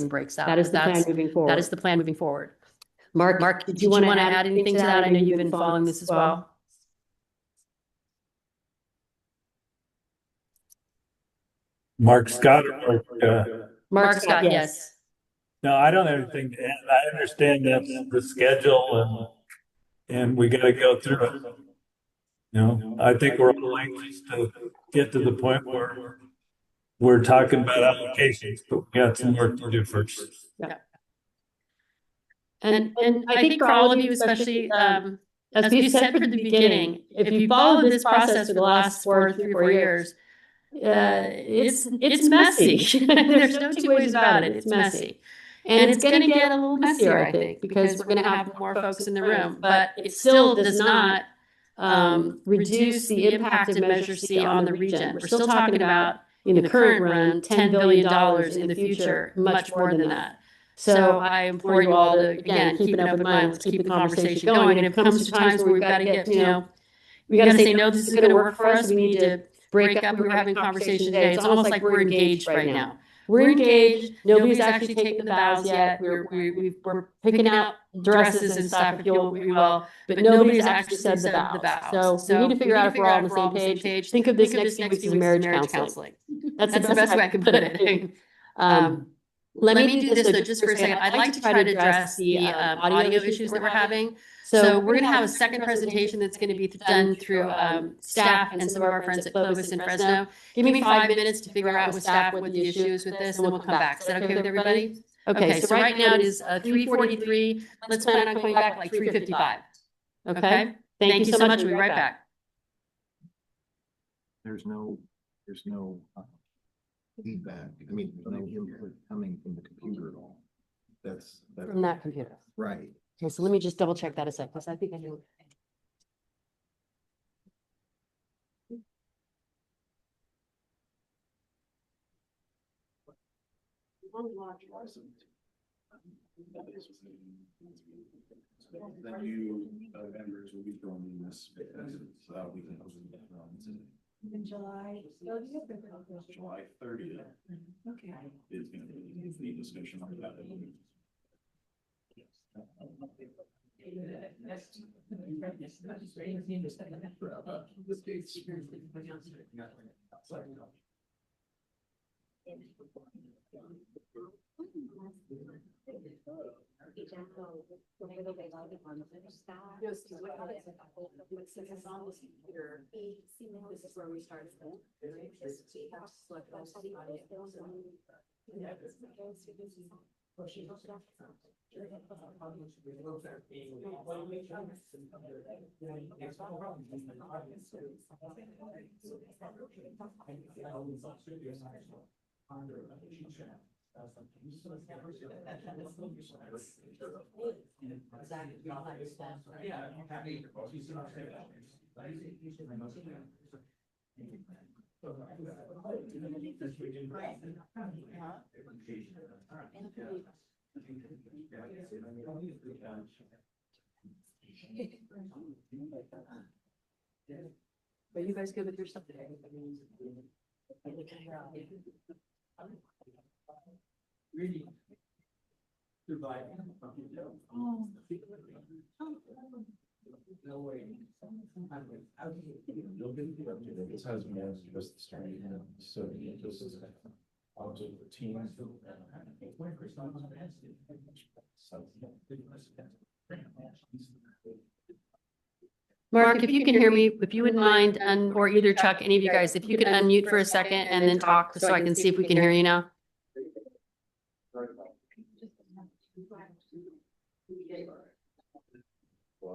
A: breaks out. That is the plan moving forward. That is the plan moving forward. Mark, did you want to add anything to that? I know you've been following this as well.
J: Mark Scott.
A: Mark Scott, yes.
J: No, I don't have anything to add. I understand that the schedule and we got to go through it. You know, I think we're all anxious to get to the point where we're talking about allocations, but we got some work to do first.
A: Yeah. And I think for all of you, especially as we said from the beginning, if you followed this process for the last 3 or 4 years, it's messy. There's no two ways about it. It's messy. And it's going to get a little messier, I think, because we're going to have more folks in the room. But it still does not reduce the impact of Measure C on the region. We're still talking about, in the current run, $10 billion in the future, much more than that. So I implore you all to, again, keep an open mind. Let's keep the conversation going. And if it comes to times where we've got to get, we got to say, no, this is going to work for us. We need to break up. We were having a conversation today. It's almost like we're engaged right now. We're engaged. Nobody's actually taken the vows yet. We're picking out dresses and stuff, if you will, but nobody's actually said the vows. So we need to figure out if we're all on the same page. Think of this next week as marriage counseling. That's the best way I can put it. Let me do this though, just for a second. I'd like to try to address the audio issues that we're having. So we're going to have a second presentation that's going to be done through staff and some of our friends at Clovis and Fresno. Give me 5 minutes to figure out with staff what the issue is with this, and then we'll come back. Is that okay with everybody? Okay, so right now it is 3:43. Let's plan on coming back at like 3:55. Okay? Thank you so much. We'll be right back.
I: There's no feedback. I mean, there's no input coming from the computer at all. That's
A: From that computer.
I: right.
A: Okay, so let me just double check that a sec, because I think I do.
G: Then you members will be thrown in this so we can
B: In July.
G: July 30th.
B: Okay.
G: Is going to be the discussion on that.
B: This is where we started.
A: you guys good with your stuff?
G: This has more than just the story, so this is also the team.
A: Mark, if you can hear me, if you wouldn't mind, and or either Chuck, any of you guys, if you could unmute for a second and then talk so I can see if we can hear you now.
G: I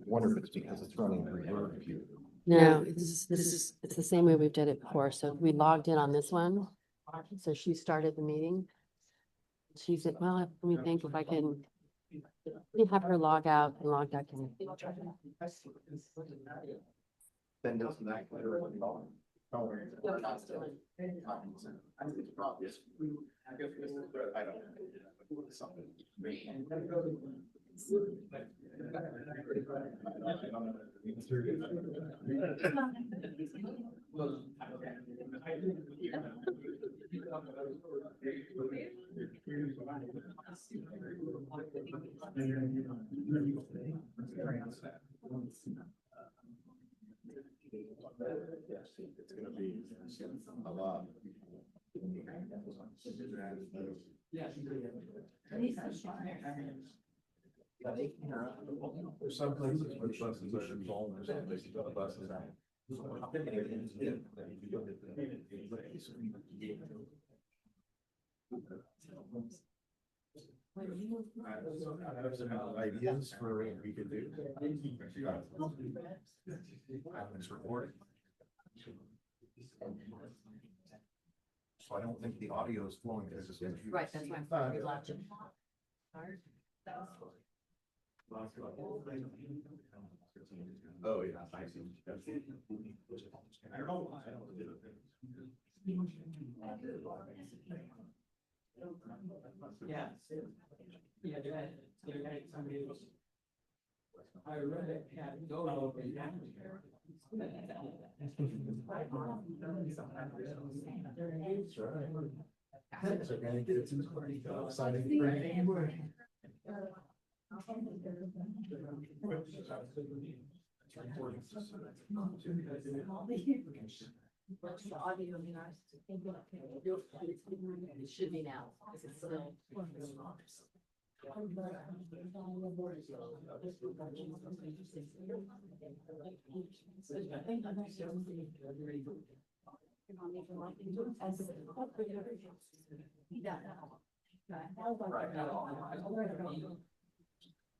G: wonder if it's because it's running through your computer.
A: No, it's the same way we've did it before. So we logged in on this one. So she started the meeting. She said, well, let me think if I can let me have her log out and log back in.
G: Then doesn't that letter with all? I don't. It's gonna be a lot. There's some places where the buses are involved, there's some places where the buses aren't. I have some ideas for what we could do. It's recording. So I don't think the audio is flowing.
A: Right, that's why I'm watching.
G: Oh, yeah. I see.
A: It should be now, because it's still.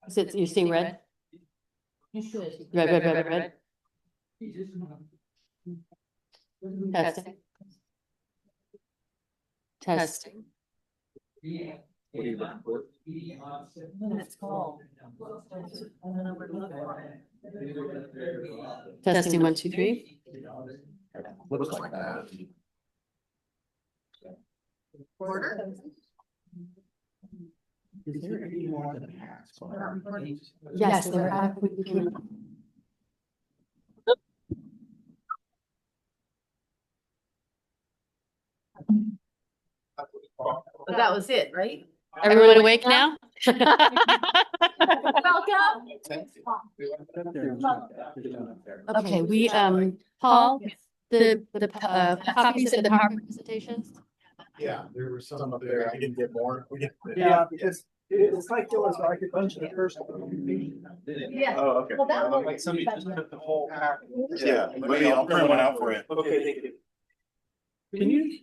A: Is it, you're seeing red? Red. Testing. Testing.
G: What do you look for?
A: It's called. Testing 1, 2, 3.
G: Looks like that.
B: Order?
G: Is there any more than that?
A: Yes, there are.
B: That was it, right?
A: Everyone awake now?
B: Welcome.
A: Okay, we, Paul, the copies of the PowerPoint presentations.
G: Yeah, there were some up there. I didn't get more.
K: Yeah, it's like there was like a bunch of the first.
B: Yeah.
G: Oh, okay.
B: Well, that one-
K: Like somebody just put the whole pack.
G: Yeah, maybe I'll print one out for you.
K: Okay, thank you. Can you?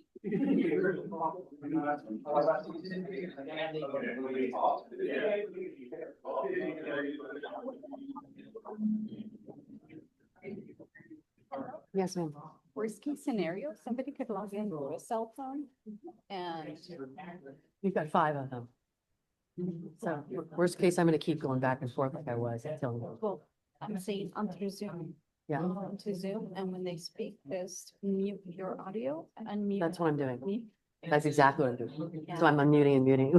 A: Yes, ma'am.
L: Worst case scenario, somebody could log in with a cell phone and
A: We've got 5 of them. So worst case, I'm gonna keep going back and forth like I was until.
L: well, I'm saying onto Zoom.
A: Yeah.
L: Onto Zoom, and when they speak, just mute your audio and mute.
A: That's what I'm doing.
L: me,
A: That's exactly what I'm doing.
L: Yeah.
A: So I'm unmuting and muting.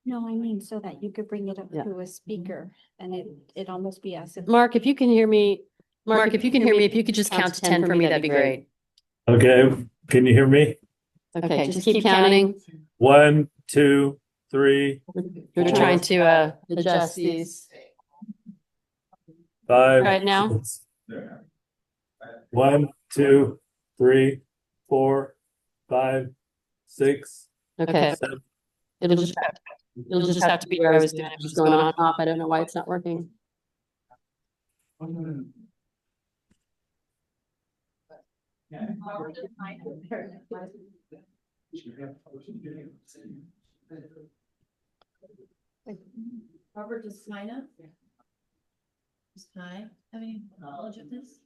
L: No, I mean, so that you could bring it up
A: Yeah.
L: to a speaker and it almost be as if.
A: Mark, if you can hear me, Mark, if you can hear me, if you could just count to 10 for me, that'd be great.
J: Okay, can you hear me?
A: Okay, just keep counting.
J: 1, 2, 3,
A: We're trying to adjust these
J: 5.
A: right now.
J: 1, 2, 3, 4, 5, 6.
A: Okay.
J: 7.
A: It'll just have to be where I was doing it. Just going on and off. I don't know why it's not working.
B: Robert, does China? Does Kai have any knowledge of this?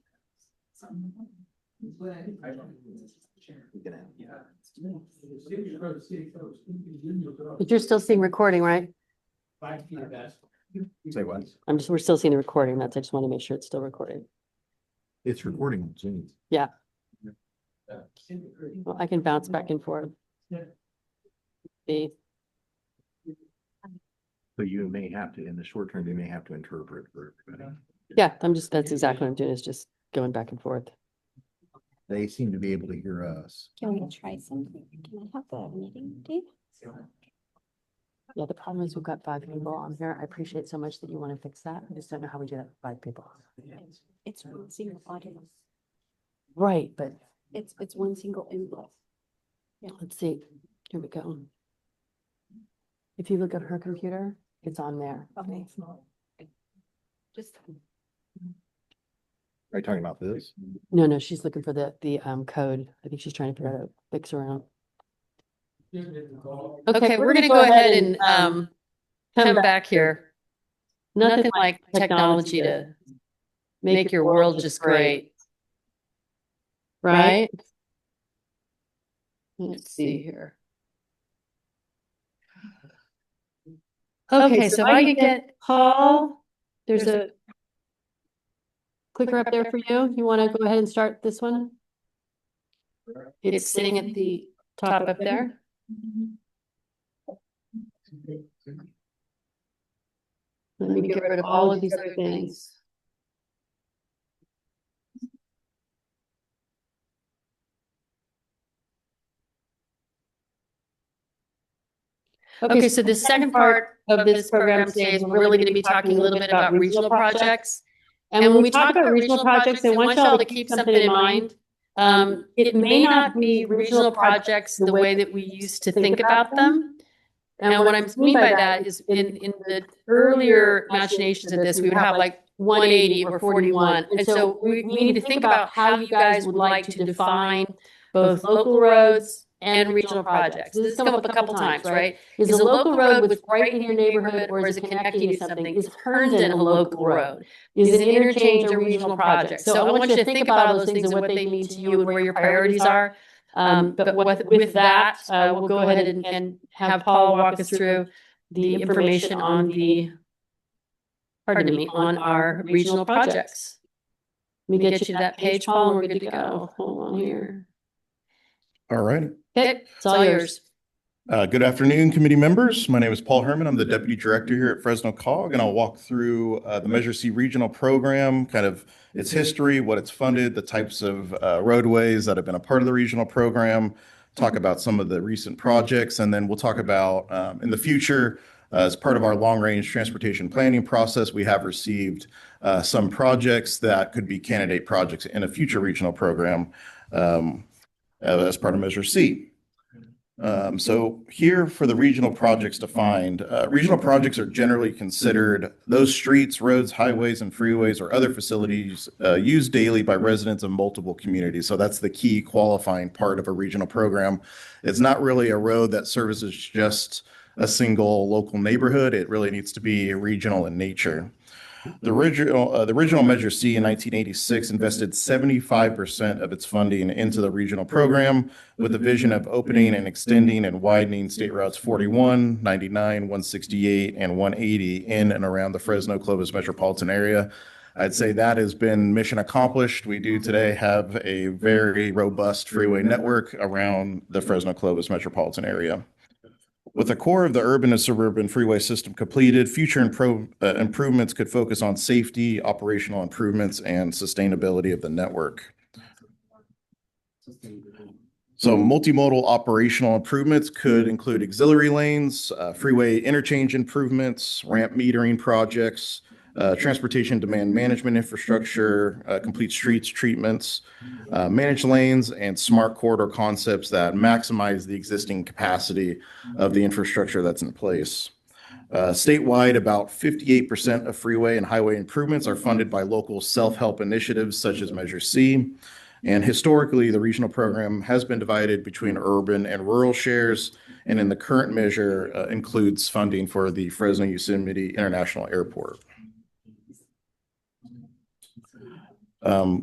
A: But you're still seeing recording, right?
I: Say what?
A: We're still seeing the recording. I just want to make sure it's still recording.
I: It's recording on Zoom.
A: Yeah. Well, I can bounce back and forth. See.
I: So you may have to, in the short term, you may have to interpret for everybody.
A: Yeah, that's exactly what I'm doing, is just going back and forth.
I: They seem to be able to hear us.
L: Can we try something? Can I have the meeting, Dave?
A: Yeah, the problem is we've got 5 people on here. I appreciate so much that you want to fix that. I just don't know how we do that with 5 people.
L: It's one single audio.
A: Right, but
L: It's one single input.
A: let's see. Here we go. If you look at her computer, it's on there.
L: Okay. Just.
I: Are you talking about this?
A: No, she's looking for the code. I think she's trying to figure out how to fix around. Okay, we're gonna go ahead and come back here. Nothing like technology to make your world just great. Right? Let's see here. Okay, so if I could get Paul, there's a clicker up there for you. You want to go ahead and start this one? It's sitting at the top up there. Let me get rid of all of these other things. Okay, so the second part of this program today is we're really going to be talking a little bit about regional projects. And when we talk about regional projects, I want y'all to keep something in mind. It may not be regional projects the way that we used to think about them. And what I mean by that is in the earlier imaginations of this, we would have like 180 or 41. And so we need to think about how you guys would like to define both local roads and regional projects. This has come up a couple times, right? Is a local road what's right in your neighborhood, or is it connecting to something? Is Herndon a local road? Is an interchange a regional project? So I want you to think about all those things and what they mean to you and where your priorities are. But with that, we'll go ahead and have Paul walk us through the information on on our regional projects. Let me get you to that page, Paul, and we're good to go. Hold on here.
G: All right.
A: Okay, it's all yours.
G: Good afternoon, committee members. My name is Paul Herman. I'm the Deputy Director here at Fresno COG, and I'll walk through the Measure C regional program, kind of its history, what it's funded, the types of roadways that have been a part of the regional program, talk about some of the recent projects, and then we'll talk about in the future, as part of our long-range transportation planning process, we have received some projects that could be candidate projects in a future regional program as part of Measure C. So here for the regional projects defined, regional projects are generally considered those streets, roads, highways, and freeways or other facilities used daily by residents of multiple communities. So that's the key qualifying part of a regional program. It's not really a road that services just a single local neighborhood. It really needs to be regional in nature. The original Measure C in 1986 invested 75% of its funding into the regional program with the vision of opening and extending and widening State Routes 41, 99, 168, and 180 in and around the Fresno-Clovis metropolitan area. I'd say that has been mission accomplished. We do today have a very robust freeway network around the Fresno-Clovis metropolitan area. With the core of the urban and suburban freeway system completed, future improvements could focus on safety, operational improvements, and sustainability of the network. So multimodal operational improvements could include auxiliary lanes, freeway interchange improvements, ramp metering projects, transportation demand management infrastructure, complete streets treatments, managed lanes, and smart corridor concepts that maximize the existing capacity of the infrastructure that's in place. Statewide, about 58% of freeway and highway improvements are funded by local self-help initiatives such as Measure C. And historically, the regional program has been divided between urban and rural shares, and in the current measure includes funding for the Fresno Yosemite International Airport.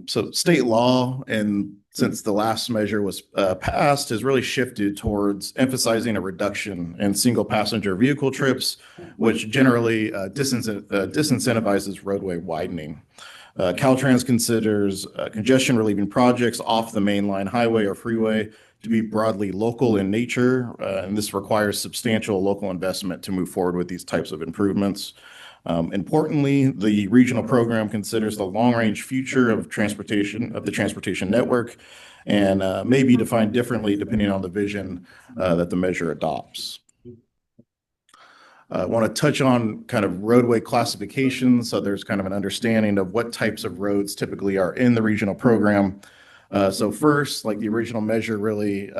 G: So state law, and since the last measure was passed, has really shifted towards emphasizing a reduction in single passenger vehicle trips, which generally disincentivizes roadway widening. Caltrans considers congestion relieving projects off the mainline highway or freeway to be broadly local in nature, and this requires substantial local investment to move forward with these types of improvements. Importantly, the regional program considers the long-range future of the transportation network, and may be defined differently depending on the vision that the measure adopts. I want to touch on kind of roadway classification, so there's kind of an understanding of what types of roads typically are in the regional program. So first, like the original measure really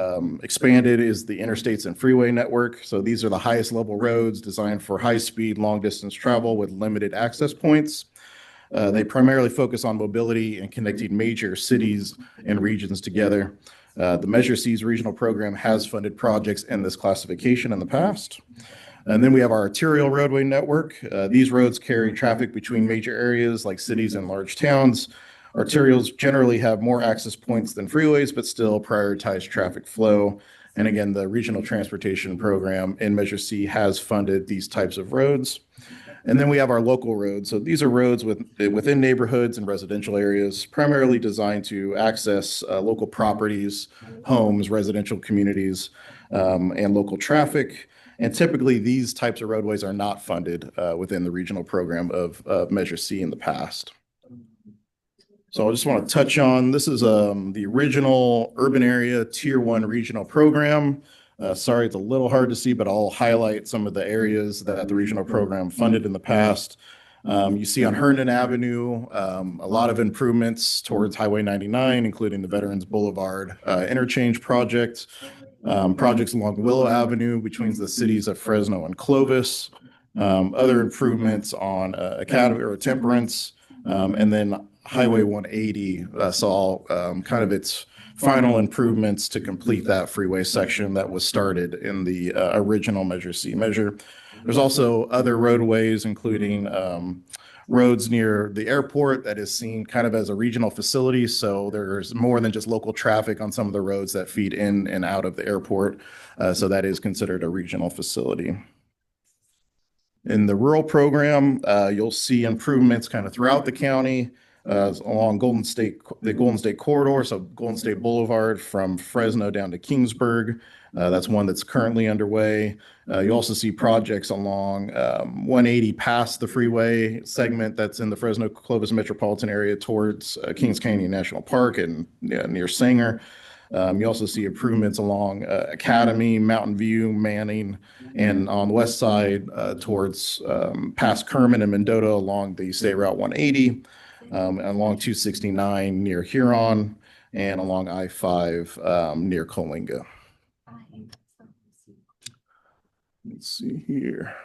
G: expanded, is the interstates and freeway network. So these are the highest level roads designed for high speed, long distance travel with limited access points. They primarily focus on mobility and connecting major cities and regions together. The Measure C's regional program has funded projects in this classification in the past. And then we have our arterial roadway network. These roads carry traffic between major areas like cities and large towns. Arterials generally have more access points than freeways, but still prioritize traffic flow. And again, the regional transportation program in Measure C has funded these types of roads. And then we have our local roads. So these are roads within neighborhoods and residential areas, primarily designed to access local properties, homes, residential communities, and local traffic. And typically, these types of roadways are not funded within the regional program of Measure C in the past. So I just want to touch on, this is the original urban area Tier 1 regional program. Sorry, it's a little hard to see, but I'll highlight some of the areas that the regional program funded in the past. You see on Herndon Avenue, a lot of improvements towards Highway 99, including the Veterans Boulevard interchange project. Projects along Willow Avenue between the cities of Fresno and Clovis, other improvements on Academy or Temperance, and then Highway 180 saw kind of its final improvements to complete that freeway section that was started in the original Measure C measure. There's also other roadways, including roads near the airport that is seen kind of as a regional facility. So there's more than just local traffic on some of the roads that feed in and out of the airport. So that is considered a regional facility. In the rural program, you'll see improvements kind of throughout the county along the Golden State corridor. So Golden State Boulevard from Fresno down to Kingsburg. That's one that's currently underway. You also see projects along 180 past the freeway segment that's in the Fresno Clovis metropolitan area towards Kings Canyon National Park and near Sanger. You also see improvements along Academy, Mountain View, Manning, and on the west side towards past Kerman and Mendota along the State Route 180, along 269 near Huron, and along I-5 near Coalinga. Let's see here.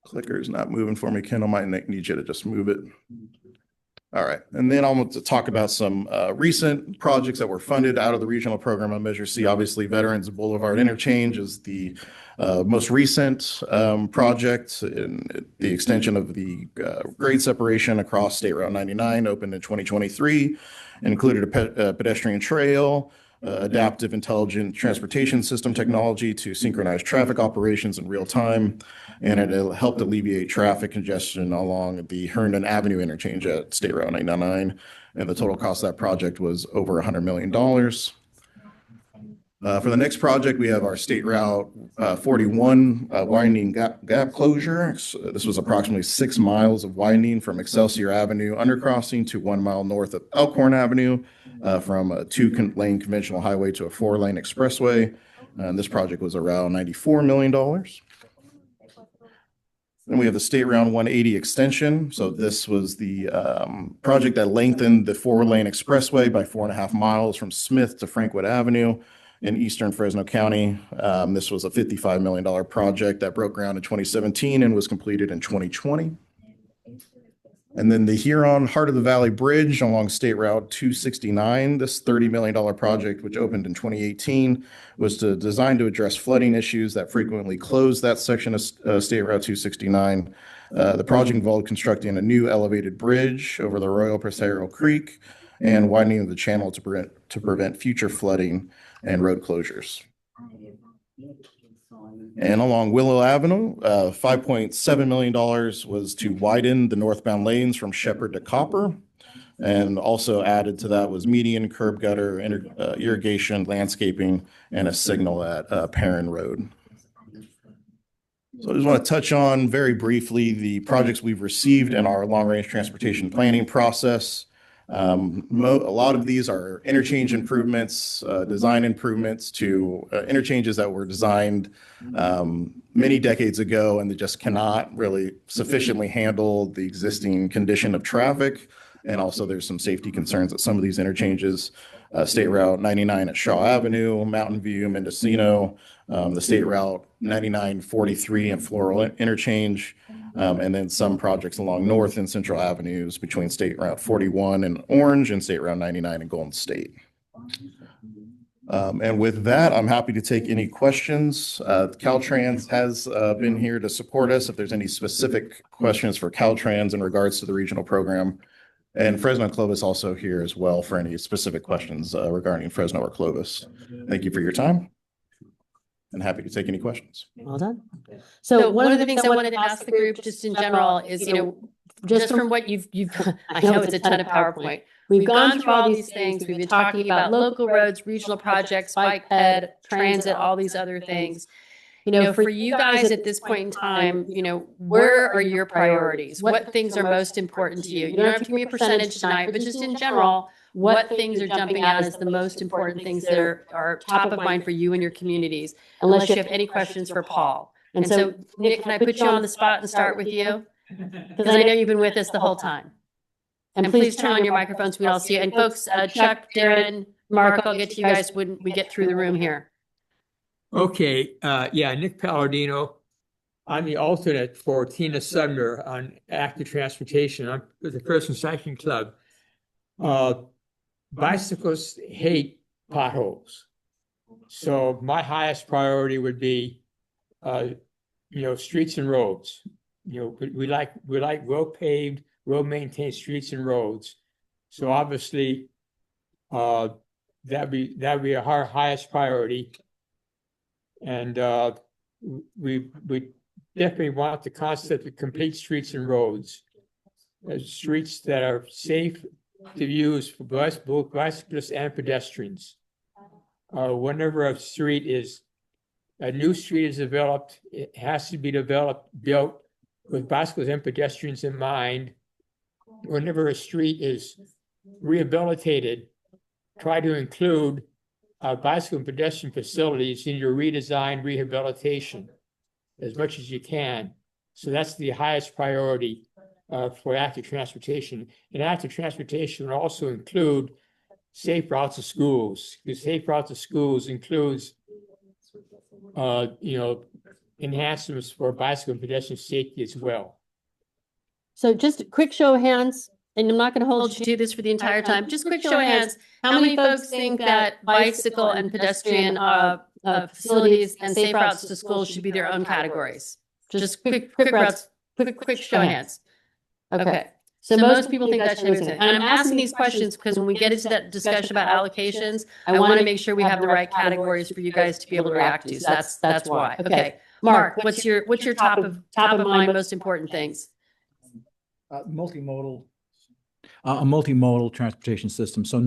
G: Clicker's not moving for me. Kendall might need you to just move it. All right. And then I want to talk about some recent projects that were funded out of the regional program on Measure C. Obviously, Veterans Boulevard Interchange is the most recent project, in the extension of the grade separation across State Route 99, opened in 2023, included a pedestrian trail, adaptive intelligent transportation system technology to synchronize traffic operations in real time. And it helped alleviate traffic congestion along the Herndon Avenue interchange at State Route 99. And the total cost of that project was over $100 million. For the next project, we have our State Route 41 widening gap closure. So this was approximately 6 miles of widening from Excelsior Avenue undercrossing to 1 mile north of Elkhorn Avenue, from a 2-lane conventional highway to a 4-lane expressway. And this project was around $94 million. Then we have the State Route 180 extension. So this was the project that lengthened the 4-lane expressway by 4.5 miles from Smith to Frankwood Avenue in eastern Fresno County. This was a $55 million project that broke ground in 2017 and was completed in 2020. And then the Huron Heart of the Valley Bridge along State Route 269, this $30 million project, which opened in 2018, was designed to address flooding issues that frequently close that section of State Route 269. The project involved constructing a new elevated bridge over the Royal Presero Creek and widening of the channel to prevent future flooding and road closures. And along Willow Avenue, $5.7 million was to widen the northbound lanes from Shepherd to Copper. And also added to that was median, curb gutter, irrigation, landscaping, and a signal at Perrin Road. So I just want to touch on very briefly the projects we've received in our long-range transportation planning process. A lot of these are interchange improvements, design improvements to interchanges that were designed many decades ago, and they just cannot really sufficiently handle the existing condition of traffic. And also there's some safety concerns at some of these interchanges. State Route 99 at Shaw Avenue, Mountain View, Mendocino, the State Route 99, 43 and Floral Interchange, and then some projects along North and Central Avenues between State Route 41 and Orange and State Route 99 and Golden State. And with that, I'm happy to take any questions. Caltrans has been here to support us if there's any specific questions for Caltrans in regards to the regional program. And Fresno and Clovis also here as well for any specific questions regarding Fresno or Clovis. Thank you for your time and happy to take any questions.
A: Well done. So one of the things I wanted to ask the group just in general is, just from what you've, I know it's a ton of PowerPoint. We've gone through all these things. We've been talking about local roads, regional projects, bike ped, transit, all these other things. For you guys at this point in time, where are your priorities? What things are most important to you? You don't have to give me a percentage tonight, but just in general, what things are jumping out as the most important things that are top of mind for you and your communities, unless you have any questions for Paul. And so, Nick, can I put you on the spot and start with you? Because I know you've been with us the whole time. And please turn on your microphones so we all see you. And folks, Chuck, Darren, Mark, I'll get to you guys when we get through the room here.
M: Okay, Nick Palladino. I'm the alternate for Tina Sumner on Active Transportation. I'm with the Person Cycling Club. Bicyclists hate potholes. So my highest priority would be, streets and roads. We like well-paved, well-maintained streets and roads. So obviously, that'd be our highest priority. And we definitely want the concept of complete streets and roads, streets that are safe to use for both bicyclists and pedestrians. Whenever a new street is developed, it has to be built with bicyclists and pedestrians in mind. Whenever a street is rehabilitated, try to include bicycle and pedestrian facilities in your redesign rehabilitation as much as you can. So that's the highest priority for active transportation. And active transportation will also include safe routes to schools, because safe routes to schools includes, enhancements for bicycle and pedestrian safety as well.
A: So just a quick show of hands, and I'm not going to hold you to this for the entire time. Just a quick show of hands. How many folks think that bicycle and pedestrian facilities and safe routes to schools should be their own categories? Just quick show of hands. Okay. So most people think that should be, and I'm asking these questions because when we get into that discussion about allocations, I want to make sure we have the right categories for you guys to be able to react to. So that's why. Okay, Mark, what's your top of mind most important things?
I: Multimodal. A multimodal transportation system. So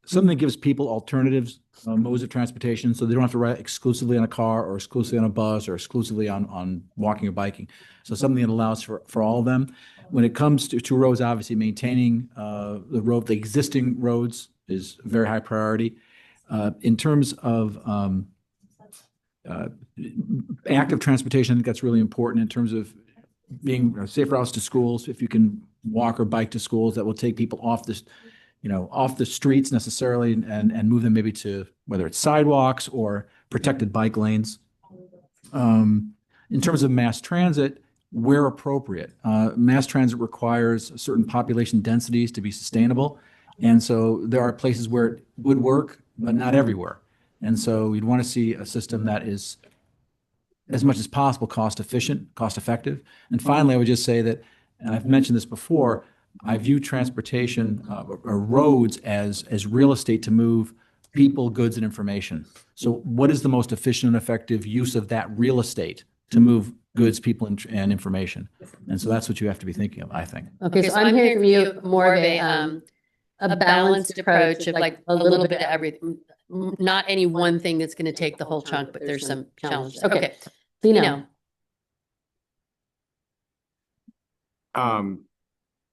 I: something that gives people alternatives, modes of transportation, so they don't have to ride exclusively on a car or exclusively on a bus or exclusively on walking or biking. So something that allows for all of them. When it comes to roads, obviously maintaining the existing roads is a very high priority. In terms of active transportation, I think that's really important in terms of being safe routes to schools. If you can walk or bike to schools, that will take people off the streets necessarily and move them maybe to whether it's sidewalks or protected bike lanes. In terms of mass transit, where appropriate, mass transit requires certain population densities to be sustainable. And so there are places where it would work, but not everywhere. And so you'd want to see a system that is as much as possible cost efficient, cost effective. And finally, I would just say that, and I've mentioned this before, I view transportation or roads as real estate to move people, goods, and information. So what is the most efficient and effective use of that real estate to move goods, people, and information? And so that's what you have to be thinking of, I think.
A: Okay, so I'm hearing from you more of a balanced approach of like a little bit of everything, not any one thing that's going to take the whole chunk, but there's some challenges. Okay, Lino.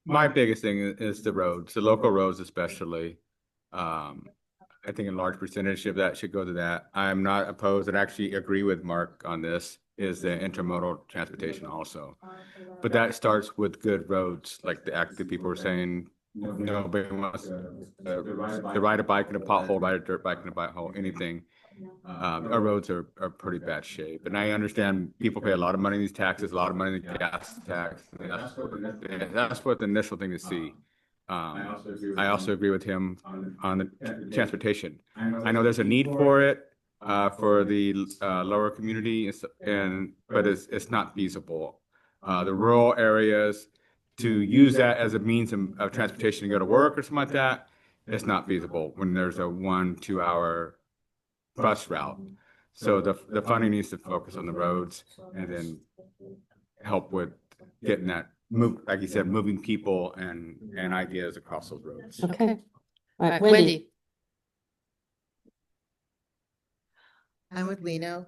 H: My biggest thing is the roads, the local roads especially. I think a large percentage of that should go to that. I'm not opposed and actually agree with Mark on this, is the intermodal transportation also. But that starts with good roads, like the people were saying, nobody wants to ride a bike in a pothole, ride a dirt bike in a bike hole, anything. Our roads are pretty bad shape. And I understand people pay a lot of money in these taxes, a lot of money in the gas tax. That's what the initial thing to see. I also agree with him on the transportation. I know there's a need for it for the lower community, but it's not feasible. The rural areas, to use that as a means of transportation to go to work or something like that, it's not feasible when there's a 1-2 hour bus route. So the funding needs to focus on the roads and then help with getting that like you said, moving people and ideas across those roads.
A: Okay. All right, Wendy.
N: I'm with Lino.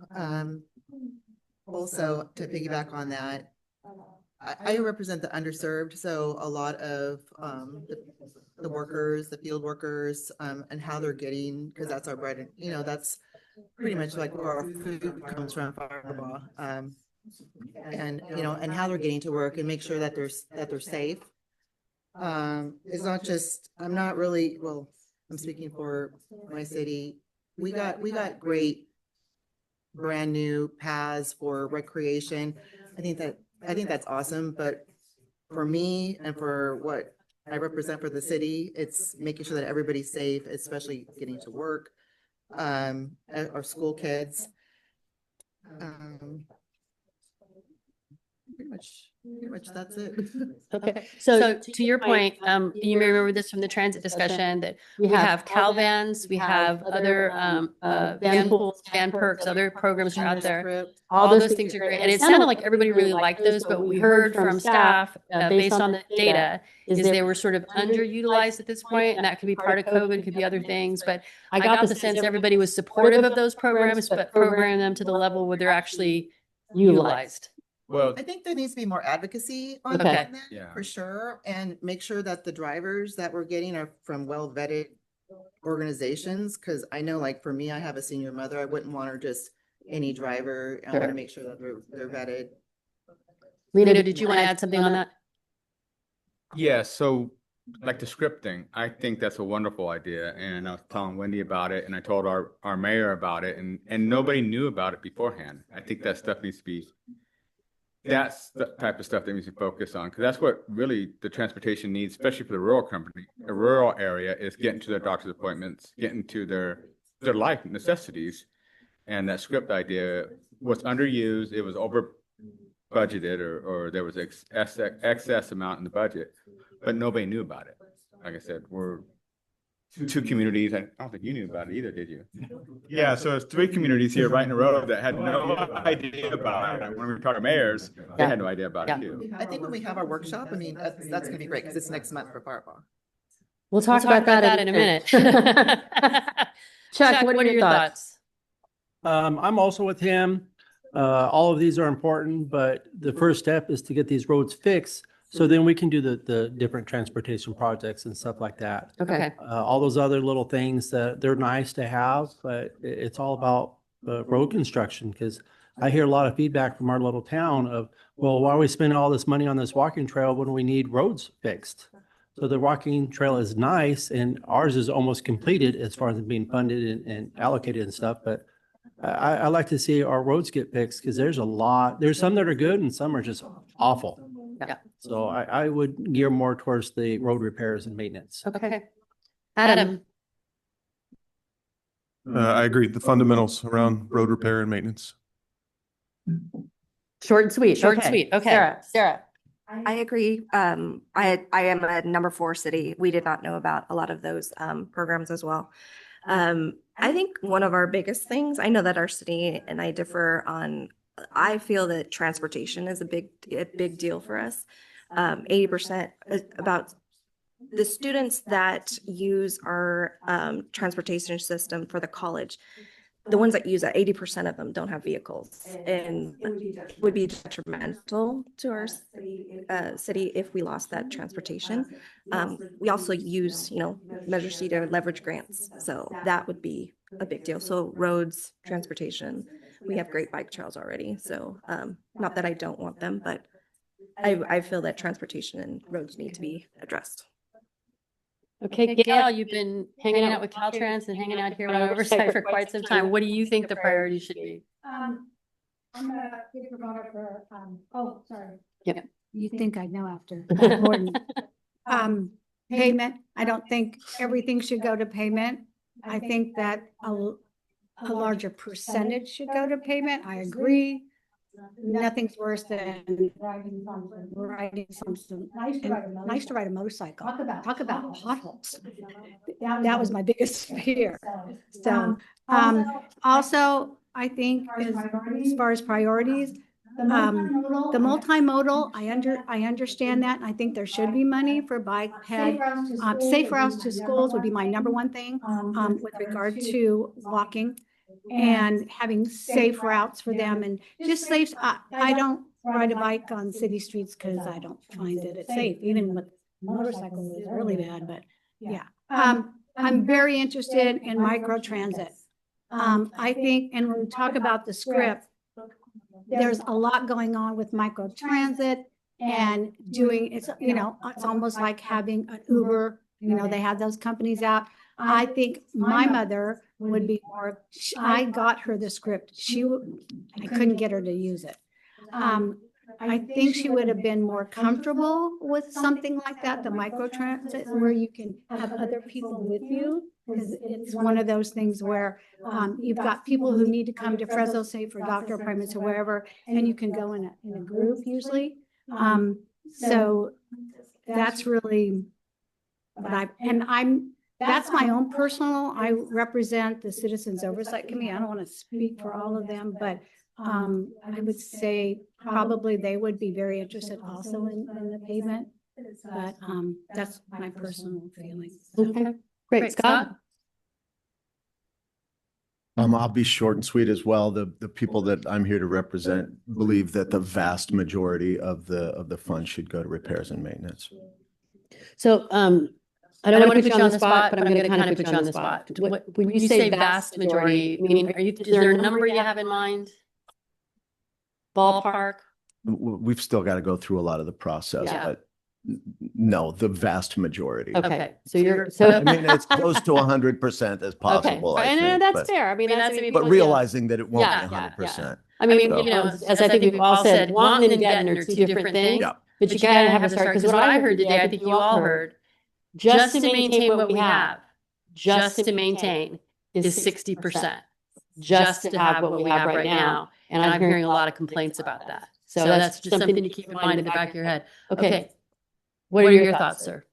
N: Also, to piggyback on that, I represent the underserved, so a lot of the workers, the field workers, and how they're getting, because that's our bread, and that's pretty much like where our food comes from, Fireball. And and how they're getting to work and make sure that they're safe. It's not just, I'm not really, well, I'm speaking for my city. We got great brand new paths for recreation. I think that's awesome, but for me and for what I represent for the city, it's making sure that everybody's safe, especially getting to work, our school kids. Pretty much that's it.
A: Okay, so to your point, you may remember this from the transit discussion that we have Cal vans, we have other van pools, van perks, other programs are out there. All those things are great. And it sounded like everybody really liked those, but what we heard from staff based on the data is they were sort of underutilized at this point, and that could be part of COVID, could be other things. But I got the sense everybody was supportive of those programs, but program them to the level where they're actually utilized.
H: Well,
N: I think there needs to be more advocacy on that, for sure, and make sure that the drivers that we're getting are from well-vetted organizations. Because I know, like for me, I have a senior mother. I wouldn't want her just any driver. I want to make sure that they're vetted.
A: Lino, did you want to add something on that?
H: Yeah, so like the scripting, I think that's a wonderful idea. And I was telling Wendy about it, and I told our mayor about it, and nobody knew about it beforehand. I think that stuff needs to be, that's the type of stuff that needs to focus on, because that's what really the transportation needs, especially for the rural area, is getting to their doctor's appointments, getting to their life necessities. And that script idea was underused. It was budgeted or there was excess amount in the budget, but nobody knew about it. Like I said, we're two communities. I don't think you knew about it either, did you? Yeah, so it's three communities here right in a row that had no idea about it. When we were talking to mayors, they had no idea about it too.
N: I think when we have our workshop, I mean, that's gonna be great because it's next month for Fireball.
A: We'll talk about that in a minute. Chuck, what are your thoughts?
K: I'm also with him. All of these are important, but the first step is to get these roads fixed. So then we can do the different transportation projects and stuff like that.
A: Okay.
K: All those other little things that they're nice to have, but it's all about road construction, because I hear a lot of feedback from our little town of, well, why are we spending all this money on this walking trail when we need roads fixed? So the walking trail is nice, and ours is almost completed as far as being funded and allocated and stuff. But I like to see our roads get fixed, because there's some that are good and some are just awful.
A: Yeah.
K: So I would gear more towards the road repairs and maintenance.
A: Okay. Adam.
O: I agree. The fundamentals around road repair and maintenance.
A: Short and sweet.
P: Short and
A: Okay.
P: sweet.
A: Okay. Sarah.
P: I agree. I am a number 4 city. We did not know about a lot of those programs as well. I think one of our biggest things, I know that our city and I differ on, I feel that transportation is a big deal for us. 80% about the students that use our transportation system for the college. The ones that use it, 80% of them don't have vehicles, and would be detrimental to our city if we lost that transportation. We also use, Measure C to leverage grants. So that would be a big deal. So roads, transportation, we have great bike trails already. So not that I don't want them, but I feel that transportation and roads need to be addressed.
A: Okay, Gail, you've been hanging out with Caltrans and hanging out here on oversight for quite some time. What do you think the priority should be?
Q: I'm a big promoter for, sorry.
A: Yep.
Q: You think I know after Gordon. Payment, I don't think everything should go to payment. I think that a larger percentage should go to payment. I agree. Nothing's worse than riding something. Nice to ride a motorcycle. Talk about potholes. That was my biggest fear. So, also, I think as far as priorities, the multimodal, I understand that. I think there should be money for bike ped. Safe routes to schools would be my number one thing with regard to walking and having safe routes for them, and just safe. I don't ride a bike on city streets because I don't find that it's safe. Even with motorcycles, it's really bad. But yeah, I'm very interested in micro transit. I think, and when we talk about the script, there's a lot going on with micro transit and doing it's almost like having an Uber. They have those companies out. I think my mother would be more, I got her the script. I couldn't get her to use it. I think she would have been more comfortable with something like that, the micro transit, where you can have other people with you. Because it's one of those things where you've got people who need to come to Fresno, say for doctor appointments or wherever, and you can go in a group usually. So that's really what that's my own personal, I represent the Citizens Oversight Committee. I don't want to speak for all of them, but I would say probably they would be very interested also in the pavement. But that's my personal feeling.
A: Okay, great. Scott?
R: I'll be short and sweet as well. The people that I'm here to represent believe that the vast majority of the funds should go to repairs and maintenance.
A: So I don't want to put you on the spot, but I'm going to kind of put you on the spot. When you say vast majority, meaning is there a number you have in mind? Ballpark?
R: We've still got to go through a lot of the process,
A: Yeah.
R: but no, the vast majority.
A: Okay,
R: I mean, it's close to 100% as possible.
A: Okay.
R: I think,
A: that's fair. I mean,
R: but realizing that it won't be 100%.
A: I mean, as I think we've all said, wanting and getting are two different things.
R: Yeah.
A: But you gotta have a start, because what I heard today, I think you all heard, just to maintain what we have, just to maintain is 60%. Just to have what we have right now. And I'm hearing a lot of complaints about that. So that's just something to keep in mind in the back of your head. Okay. What are your thoughts, sir?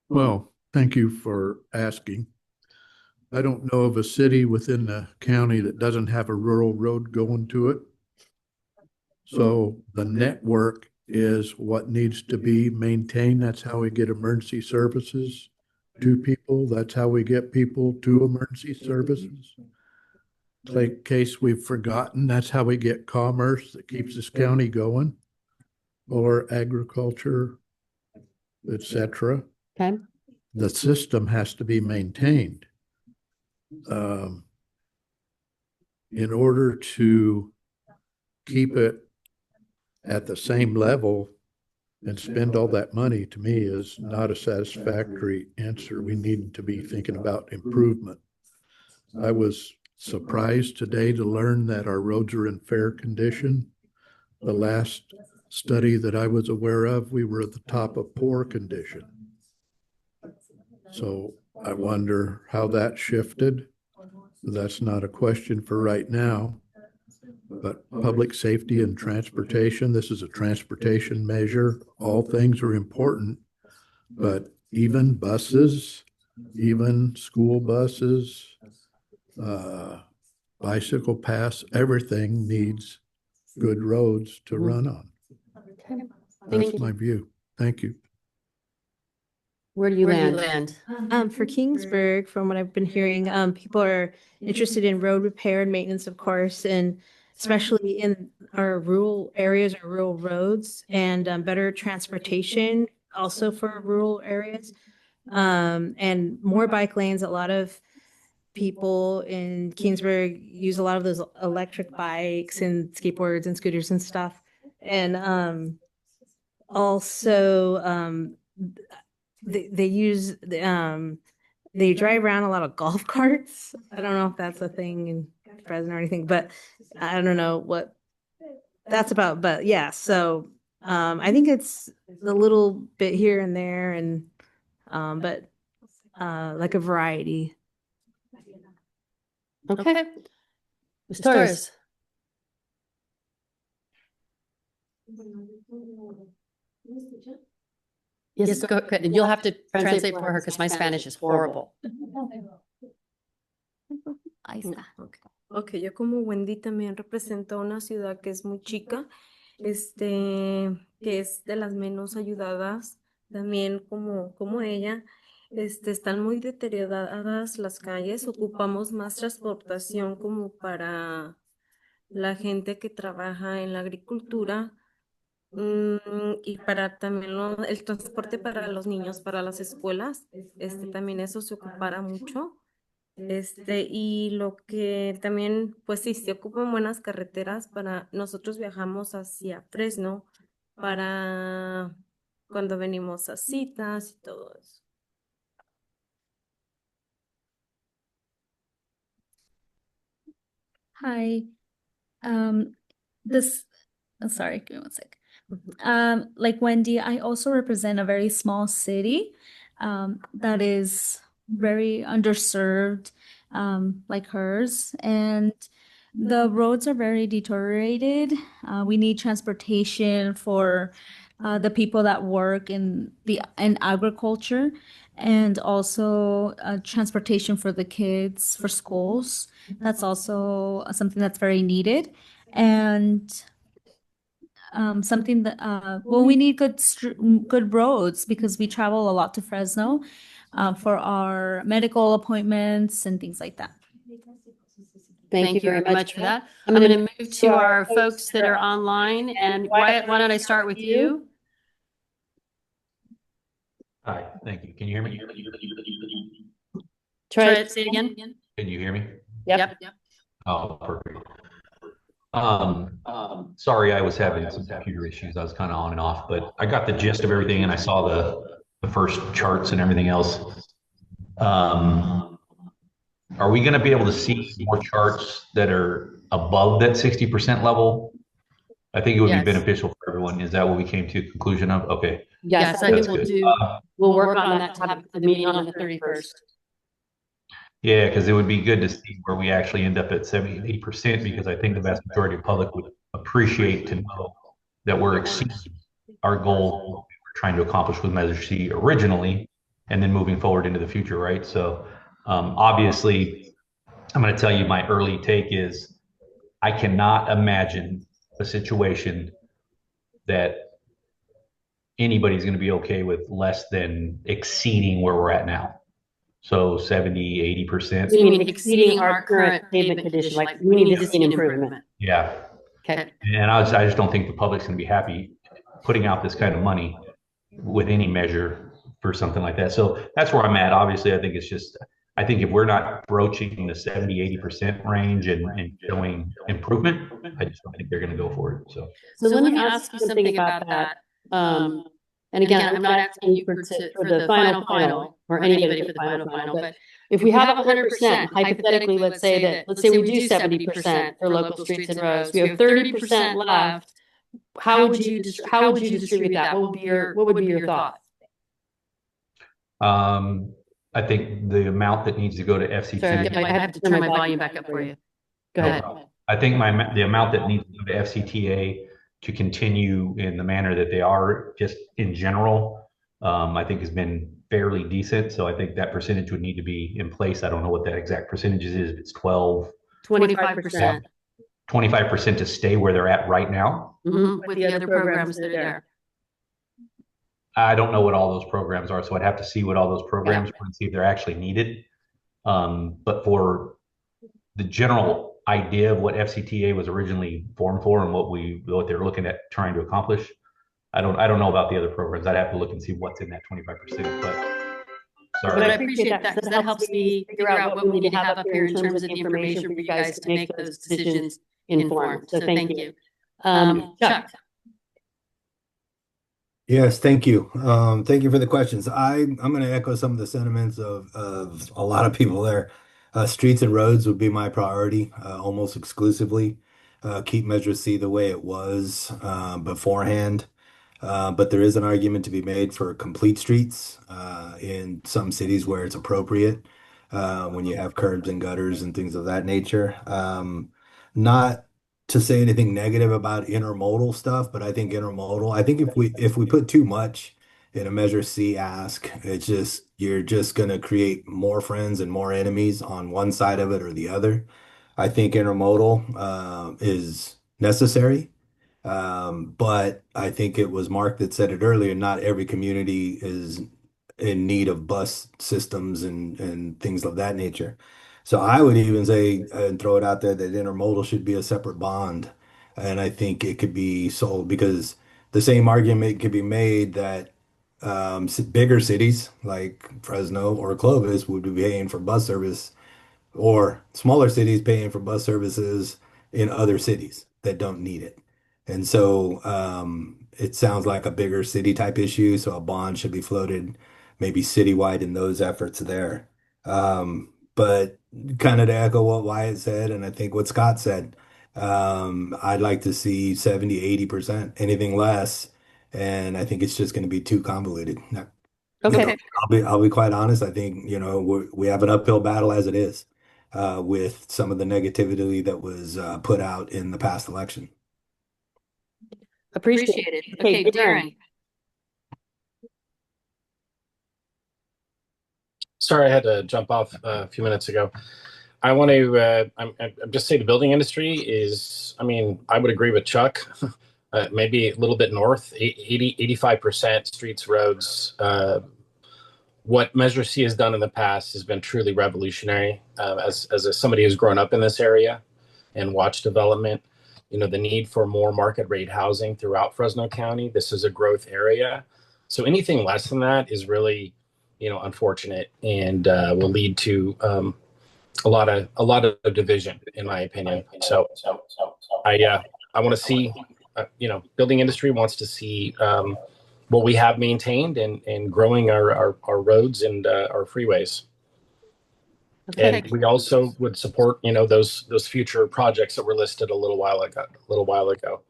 D: Well, thank you for asking. I don't know of a city within the county that doesn't have a rural road going to it. So the network is what needs to be maintained. That's how we get emergency services to people. That's how we get people to emergency services. In case we've forgotten, that's how we get commerce that keeps this county going, or agriculture, etc.
A: Okay.
D: The system has to be maintained. In order to keep it at the same level and spend all that money, to me, is not a satisfactory answer. We need to be thinking about improvement. I was surprised today to learn that our roads are in fair condition. The last study that I was aware of, we were at the top of poor condition. So I wonder how that shifted. That's not a question for right now. But public safety and transportation, this is a transportation measure. All things are important, but even buses, even school buses, bicycle paths, everything needs good roads to run on.
A: Okay.
D: That's my view. Thank you.
A: Where do you land?
S: For Kingsburg, from what I've been hearing, people are interested in road repair and maintenance, of course, and especially in our rural areas or rural roads, and better transportation also for rural areas, and more bike lanes. A lot of people in Kingsburg use a lot of those electric bikes and skateboards and scooters and stuff. And also they use they drive around a lot of golf carts. I don't know if that's a thing in Fresno or anything, but I don't know what that's about. But yeah, so I think it's a little bit here and there, and but like a variety.
A: Okay. Ms. Torres. Yes, go ahead. And you'll have to translate for her because my Spanish is horrible.
T: Ahí está. Ok, yo como Wendy también represento una ciudad que es muy chica, que es de las menos ayudadas, también como ella. Están muy deterioradas las calles, ocupamos más transportación como para la gente que trabaja en la agricultura, y para también el transporte para los niños, para las escuelas, también eso se ocupará mucho. Y lo que también, pues sí, se ocupan buenas carreteras para, nosotros viajamos hacia Fresno para cuando venimos a citas y todo eso.
U: Hi. Sorry, give me one sec. Like Wendy, I also represent a very small city that is very underserved, like hers, and the roads are very deteriorated. We need transportation for the people that work in agriculture, and also transportation for the kids for schools. That's also something that's very needed. And something that we need good roads because we travel a lot to Fresno for our medical appointments and things like that.
A: Thank you very much for that. I'm going to move to our folks that are online. And Wyatt, why don't I start with you?
V: Hi, thank you. Can you hear me?
A: Try it, say it again.
V: Can you hear me?
A: Yep.
V: Oh, perfect. Sorry, I was having some computer issues. I was kind of on and off, but I got the gist of everything and I saw the first charts and everything else. Are we going to be able to see more charts that are above that 60% level? I think it would be beneficial for everyone. Is that what we came to a conclusion of? Okay.
A: Yes, I think we'll work on that to have the meeting on the 31st.
V: Yeah, because it would be good to see where we actually end up at 78%, because I think the vast majority of public would appreciate to know that we're exceeding our goal what we were trying to accomplish with Measure C originally, and then moving forward into the future, right? So obviously, I'm going to tell you my early take is I cannot imagine a situation that anybody's going to be okay with less than exceeding where we're at now. So 70, 80%.
A: You mean exceeding our current pavement condition, like we need to see an improvement?
V: Yeah.
A: Okay.
V: And I just don't think the public's going to be happy putting out this kind of money with any measure for something like that. So that's where I'm at. Obviously, I think it's just, I think if we're not broaching the 70, 80% range and showing improvement, I just don't think they're going to go for it.
A: So let me ask you something about that. And again, I'm not asking you for the final, or anybody for the final, but if we have 100%, hypothetically, let's say we do 70% for local streets and roads, we have 30% left. How would you distribute that? What would be your thought?
V: I think the amount that needs to go to FCT.
A: Sorry, I have to turn my volume back up for you. Go ahead.
V: I think the amount that needs to go to FCTA to continue in the manner that they are, just in general, I think has been fairly decent. So I think that percentage would need to be in place. I don't know what that exact percentage is. If it's
A: 25%.
V: 25% to stay where they're at right now.
A: Mm-hmm. With the other programs that are there.
V: I don't know what all those programs are, so I'd have to see what all those programs are and see if they're actually needed. But for the general idea of what FCTA was originally formed for and what they're looking at trying to accomplish, I don't know about the other programs. I'd have to look and see what's in that 25%. But sorry.
A: But I appreciate that because that helps me figure out what we need to have up here in terms of the information for you guys to make those decisions informed. So thank you. Chuck.
C: Yes, thank you. Thank you for the questions. I'm going to echo some of the sentiments of a lot of people there. Streets and roads would be my priority, almost exclusively. Keep Measure C the way it was beforehand. But there is an argument to be made for complete streets in some cities where it's appropriate when you have curbs and gutters and things of that nature. Not to say anything negative about intermodal stuff, but I think if we put too much in a Measure C ask, you're just gonna create more friends and more enemies on one side of it or the other. I think intermodal is necessary. But I think it was Mark that said it earlier, not every community is in need of bus systems and things of that nature. So I would even say and throw it out there that intermodal should be a separate bond. And I think it could be sold because the same argument could be made that bigger cities like Fresno or Clovis would be paying for bus service or smaller cities paying for bus services in other cities that don't need it. And so it sounds like a bigger city type issue. So a bond should be floated maybe citywide in those efforts there. But kind of to echo what Wyatt said, and I think what Scott said, I'd like to see 70, 80%, anything less. And I think it's just going to be too convoluted.
A: Okay.
C: I'll be quite honest. I think, we have an uphill battle as it is with some of the negativity that was put out in the past election.
A: Appreciate it. Okay, Darren.
E: Sorry, I had to jump off a few minutes ago. I want to I'm just say the building industry is, I would agree with Chuck, maybe a little bit north, 85% streets, roads. What Measure C has done in the past has been truly revolutionary. As somebody who's grown up in this area and watched development, the need for more market rate housing throughout Fresno County. This is a growth area. So anything less than that is really, unfortunate and will lead to a lot of division, in my opinion. So I want to see, building industry wants to see what we have maintained and growing our roads and our freeways. Okay. And we also would support, those future projects that were listed a little while ago,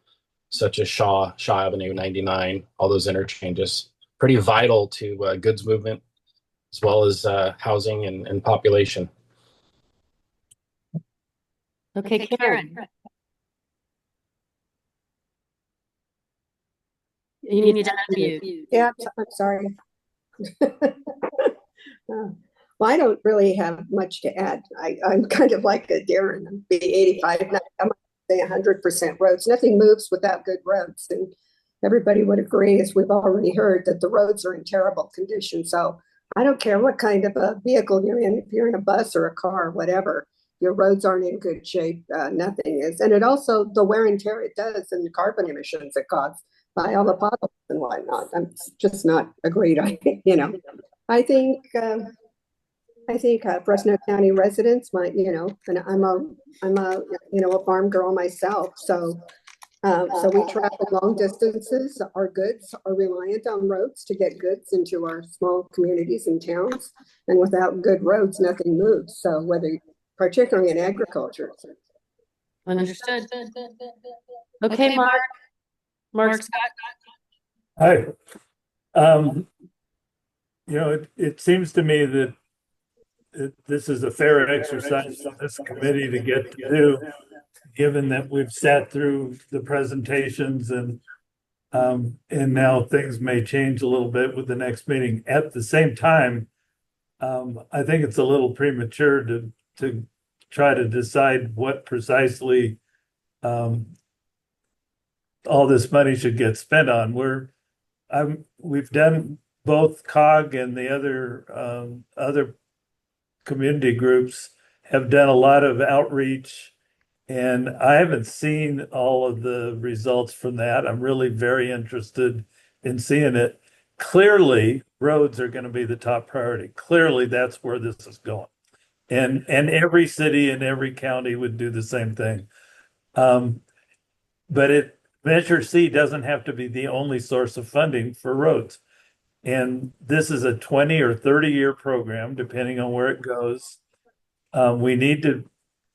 E: such as Shaw Avenue 99, all those interchanges, pretty vital to goods movement as well as housing and population.
A: Okay, Karen. You need to unmute.
F: Yeah, I'm sorry. Well, I don't really have much to add. I'm kind of like a Darren. I'm be 85. I'm say 100% roads. Nothing moves without good roads. And everybody would agree, as we've already heard, that the roads are in terrible condition. So I don't care what kind of a vehicle you're in, if you're in a bus or a car, whatever, your roads aren't in good shape. Nothing is. And it also, the wear and tear it does and the carbon emissions it causes by all the potholes and whatnot. I'm just not agreed. I think Fresno County residents might, and I'm a farm girl myself. So we travel long distances. Our goods are reliant on roads to get goods into our small communities and towns. And without good roads, nothing moves. So particularly in agriculture.
A: Understood. Okay, Mark Scott.
J: Hi. It seems to me that this is a fair exercise for this committee to get to do, given that we've sat through the presentations and now things may change a little bit with the next meeting. At the same time, I think it's a little premature to try to decide what precisely all this money should get spent on. We've done both COG and the other community groups have done a lot of outreach, and I haven't seen all of the results from that. I'm really very interested in seeing it. Clearly, roads are going to be the top priority. Clearly, that's where this is going. And every city and every county would do the same thing. But Measure C doesn't have to be the only source of funding for roads. And this is a 20 or 30-year program, depending on where it goes. We need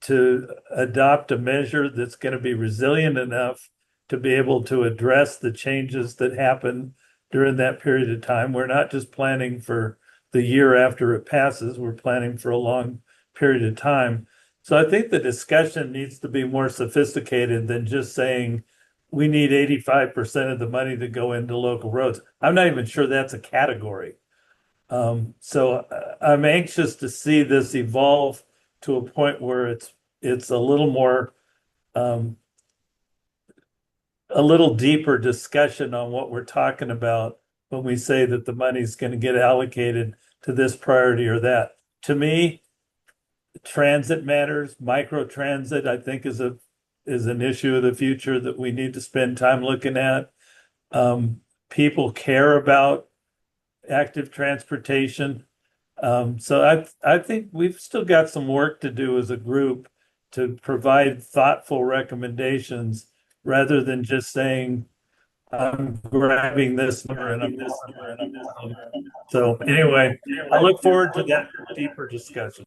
J: to adopt a measure that's going to be resilient enough to be able to address the changes that happen during that period of time. We're not just planning for the year after it passes, we're planning for a long period of time. So I think the discussion needs to be more sophisticated than just saying we need 85% of the money to go into local roads. I'm not even sure that's a category. So I'm anxious to see this evolve to a point where it's a little more, a little deeper discussion on what we're talking about when we say that the money's going to get allocated to this priority or that. To me, transit matters. Micro transit, I think, is an issue of the future that we need to spend time looking at. People care about active transportation. So I think we've still got some work to do as a group to provide thoughtful recommendations rather than just saying, I'm grabbing this number and I'm this number and I'm this number. So anyway, I look forward to that deeper discussion.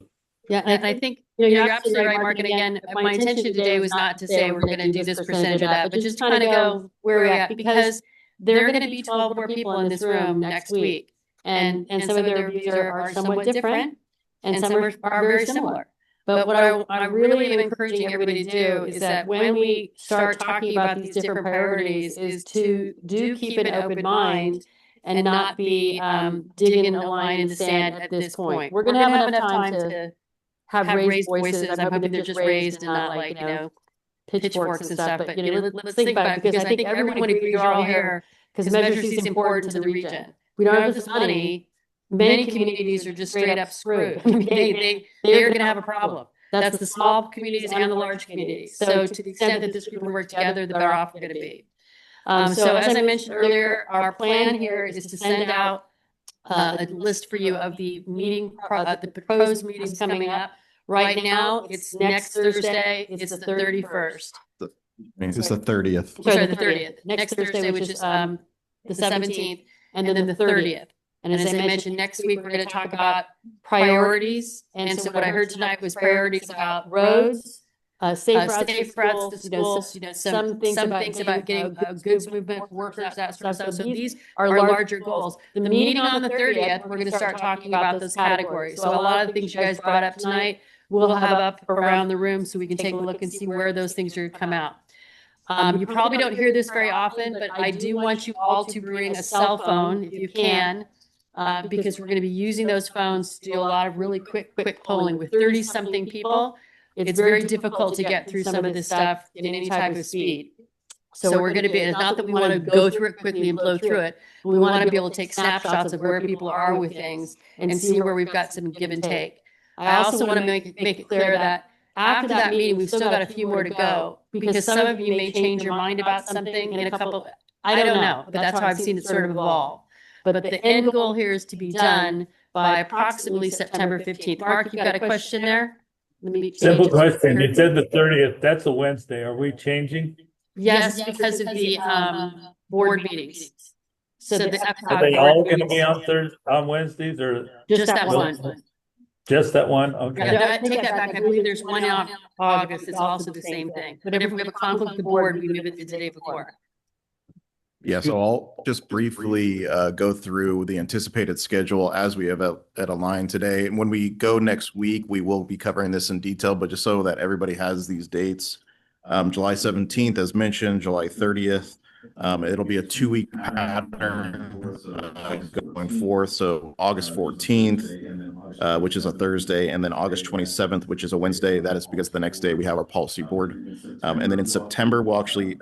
A: Yeah, and I think you're absolutely right, Mark. And again, my intention today was not to say we're going to do this percentage or that, but just to kind of go where we're at, because there are going to be 12 more people in this room next week. And some of their views are somewhat different and some are very similar. But what I really am encouraging everybody to do is that when we start talking about these different priorities is to keep an open mind and not be digging a line in the sand at this point. We're going to have enough time to have raised voices. I'm hoping they're just raised and not like, pitchforks and stuff. But, let's think about it, because I think everyone agrees you're all here because Measure C is important to the region. We don't have this money. Many communities are just straight up screwed. They're going to have a problem. That's the small communities and the large communities. So to the extent that this group can work together, the better off we're going to be. So as I mentioned earlier, our plan here is to send out a list for you of the proposed meetings coming up. Right now, it's next Thursday. It's the 31st.
R: It's the 30th.
A: Sorry, the 30th. Next Thursday, which is the 17th, and then the 30th. And as I mentioned, next week, we're going to talk about priorities. And so what I heard tonight was priorities about roads, safe routes to schools, some things about getting goods movement, workers, that sort of stuff. So these are larger goals. The meeting on the 30th, we're going to start talking about those categories. So a lot of the things you guys brought up tonight, we'll have up around the room so we can take a look and see where those things are come out. You probably don't hear this very often, but I do want you all to bring a cell phone if you can, because we're going to be using those phones to do a lot of really quick polling. With 30-something people, it's very difficult to get through some of this stuff in any type of speed. So we're going to be, it's not that we want to go through it quickly and blow through it. We want to be able to take snapshots of where people are with things and see where we've got some give and take. I also want to make it clear that after that meeting, we've still got a few more to go, because some of you may change your mind about something in a couple, I don't know, but that's how I've seen it sort of evolve. But the end goal here is to be done by approximately September 15th. Mark, you've got a question there?
J: Simple question. You said the 30th, that's a Wednesday. Are we changing?
A: Yes, because of the board meetings. So the
J: Are they all going to be on Thursday, on Wednesdays, or
A: just that one?
J: Just that one? Okay.
A: Yeah, I take that back. I believe there's one in August. It's also the same thing. But if we have a conflict with the board, we move it the day before.
G: Yeah, so I'll just briefly go through the anticipated schedule as we have at Align today. And when we go next week, we will be covering this in detail, but just so that everybody has these dates. July 17th, as mentioned, July 30th. It'll be a 2-week pattern going forth. So August 14th, which is a Thursday, and then August 27th, which is a Wednesday. That is because the next day we have our policy board. And then in September, we'll actually,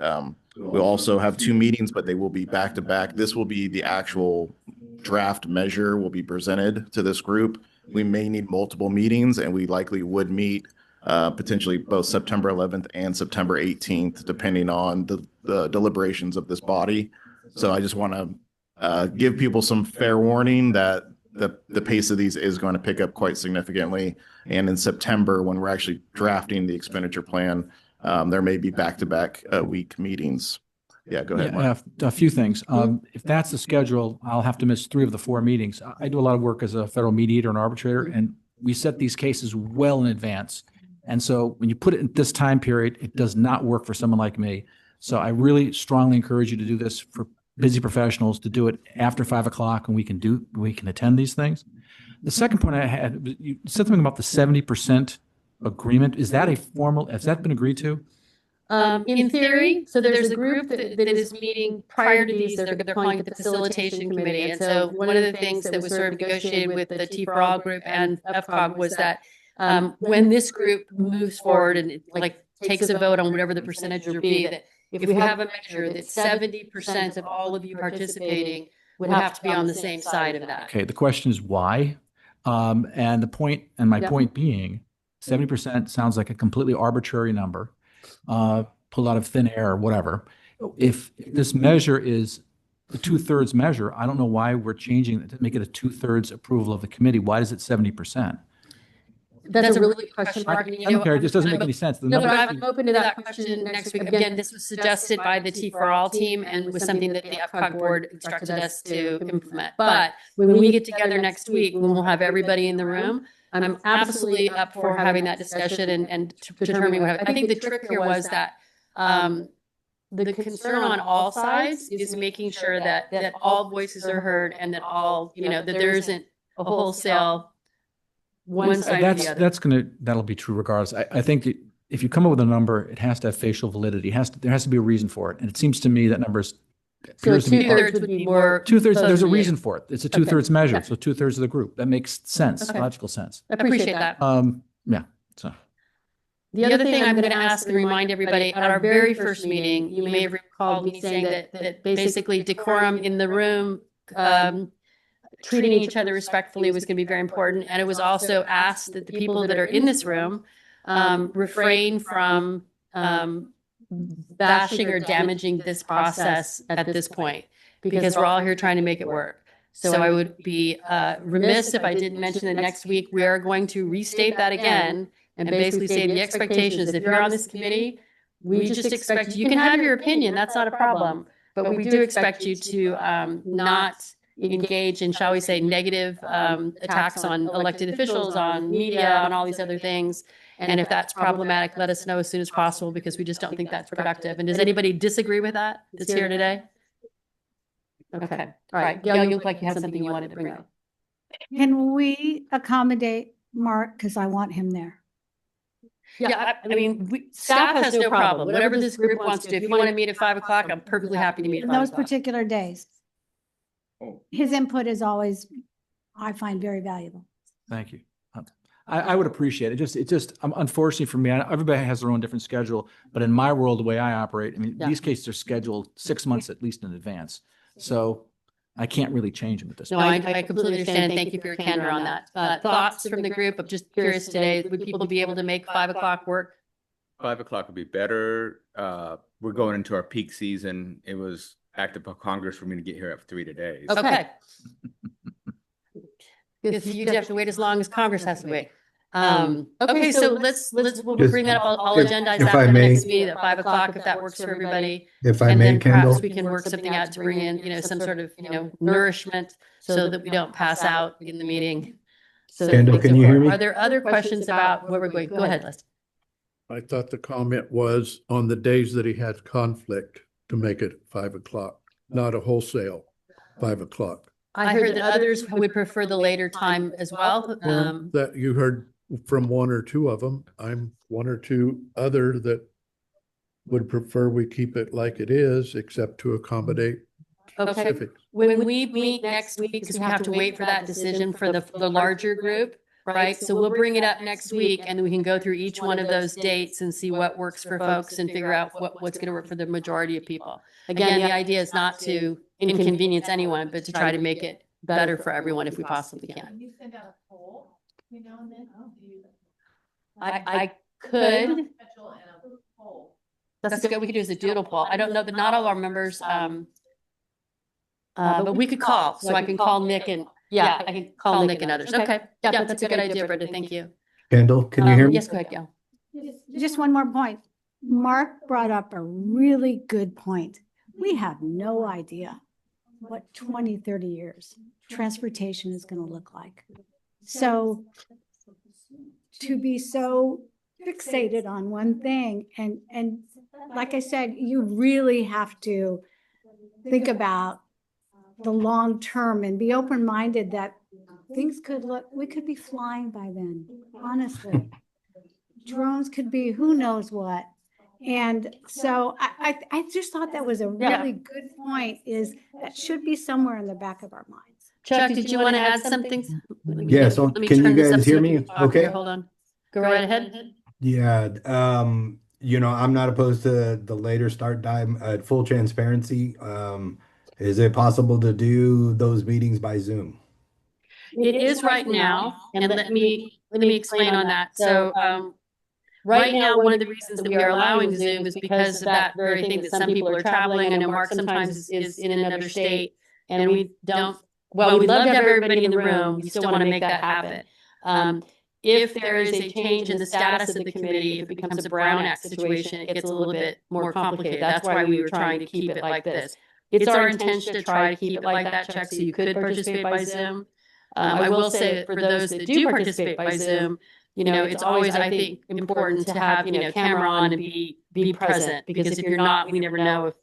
G: we'll also have 2 meetings, but they will be back to back. This will be the actual draft measure will be presented to this group. We may need multiple meetings, and we likely would meet potentially both September 11th and September 18th, depending on the deliberations of this body. So I just want to give people some fair warning that the pace of these is going to pick up quite significantly. And in September, when we're actually drafting the expenditure plan, there may be back-to-back week meetings. Yeah, go ahead, Mark.
I: A few things. If that's the schedule, I'll have to miss 3 of the 4 meetings. I do a lot of work as a federal mediator and arbitrator, and we set these cases well in advance. And so when you put it in this time period, it does not work for someone like me. So I really strongly encourage you to do this for busy professionals, to do it after 5 o'clock, and we can attend these things. The second point I had, you said something about the 70% agreement. Is that has that been agreed to?
A: In theory, so there's a group that is meeting prior to these. They're calling it the facilitation committee. And so one of the things that was sort of negotiated with the T4All group and FCOG was that when this group moves forward and takes a vote on whatever the percentage will be, that if we have a measure that 70% of all of you participating would have to be on the same side of that.
I: Okay, the question is why? And my point being, 70% sounds like a completely arbitrary number, pulled out of thin air or whatever. If this measure is the 2/3 measure, I don't know why we're changing it to make it a 2/3 approval of the committee. Why is it 70%?
A: That's a really good question, Mark.
I: I don't care. It just doesn't make any sense.
A: No, but I'm open to that question next week. Again, this was suggested by the T4All team and was something that the FCOG board instructed us to implement. But when we get together next week, when we'll have everybody in the room, I'm absolutely up for having that discussion and determining what I think the trick here was that the concern on all sides is making sure that all voices are heard and that all, that there isn't a wholesale one side or the other.
I: That'll be true regardless. I think if you come up with a number, it has to have facial validity. There has to be a reason for it. And it seems to me that appears to be
A: 2/3 would be more.
I: 2/3, there's a reason for it. It's a 2/3 measure.
A: Okay.
I: So 2/3 of the group. That makes sense, logical sense.
A: I appreciate that.
I: Yeah. So
A: the other thing I'm going to ask and remind everybody, at our very first meeting, you may have recalled me saying that basically decorum in the room, treating each other respectfully was going to be very important. And it was also asked that the people that are in this room refrain from bashing or damaging this process at this point, because we're all here trying to make it work. So I would be remiss if I didn't mention that next week we are going to restate that again and basically say the expectation is if you're on this committee, we just expect you can have your opinion. That's not a problem. But we do expect you to not engage in, shall we say, negative attacks on elected officials, on media, on all these other things. And if that's problematic, let us know as soon as possible, because we just don't think that's productive. And does anybody disagree with that that's here today? Okay. All right. Gail, you look like you have something you wanted to bring up.
Q: Can we accommodate Mark? Because I want him there.
A: Yeah, I mean, staff has no problem. Whatever this group wants to do. If you want to meet at 5 o'clock, I'm perfectly happy to meet at
Q: In
A: 5
Q: those
A: o'clock.
Q: particular days. His input is always, I find, very valuable.
I: Thank you. I would appreciate it. Unfortunately for me, everybody has their own different schedule, but in my world, the way I operate, I mean,
A: Yeah.
I: these cases are scheduled 6 months at least in advance. So I can't really change them at this
A: No,
I: point.
A: I completely understand. Thank you for your candor on that. Thoughts from the group? I'm just curious today, would people be able to make 5 o'clock work?
H: 5 o'clock would be better. We're going into our peak season. It was act of Congress for me to get here at 3 today.
A: Okay. If you have to wait as long as Congress has to wait. Okay, so we'll bring that up. I'll agendize
C: if
A: that
C: I
A: for the
C: may-
A: next meeting at 5 o'clock, if that works for everybody.
C: If I
A: And
C: may,
A: then perhaps
C: Kendall.
A: we can work something out to bring in, some sort of, nourishment so that we don't pass out in the meeting. So
C: Kendall, can you hear me?
A: Are there other questions about what we're going? Go ahead, Les.
D: I thought the comment was on the days that he has conflict to make it 5 o'clock, not a wholesale 5 o'clock.
A: I heard that others would prefer the later time as well.
D: That you heard from one or two of them. I'm one or two other that would prefer we keep it like it is, except to accommodate
A: Okay,
D: specifics.
A: when we meet next week, because we have to wait for that decision for the larger group, right? So we'll bring it up next week and then we can go through each one of those dates and see what works for folks and figure out what's going to work for the majority of people. Again, the idea is not to inconvenience anyone, but to try to make it better for everyone if we possibly can.
B: You send out a poll, now and then?
A: I could. That's good. We could do as a doodle poll. I don't know that not all our members, but we could call. So I can call Nick and, I can call Nick and others. Okay. Yeah, that's a good idea, Brenda. Thank you.
C: Kendall, can you hear me?
A: Yes, go ahead, Gail.
Q: Just one more point. Mark brought up a really good point. We have no idea what 20, 30 years transportation is going to look like. So to be so fixated on one thing and like I said, you really have to think about the long term and be open-minded that things could look, we could be flying by then, honestly. Drones could be who knows what. And so I just thought that was a really good point, is that should be somewhere in the back of our minds.
A: Chuck, did you want to add something?
C: Yes.
A: Let me
C: Can you
A: turn this up
C: guys
A: so
C: hear
A: we
C: me?
A: can talk
C: Okay.
A: here. Hold on. Go right ahead.
C: Yeah. I'm not opposed to the later start time at full transparency. Is it possible to do those meetings by Zoom?
A: It is right now, and let me explain on that. So, right now, one of the reasons that we are allowing Zoom is because of that very thing that some people are traveling. I know Mark sometimes is in another state, and we don't. Well, we'd love to have everybody in the room. We still want to make that happen. If there is a change in the status of the committee, if it becomes a Brown Act situation, it gets a little bit more complicated. That's why we were trying to keep it like this. It's our intention to try to keep it like that, Chuck, so you could participate by Zoom. I will say that for those that do participate by Zoom, it's always, I think, important to have, camera on and be present, because if you're not, we never know if,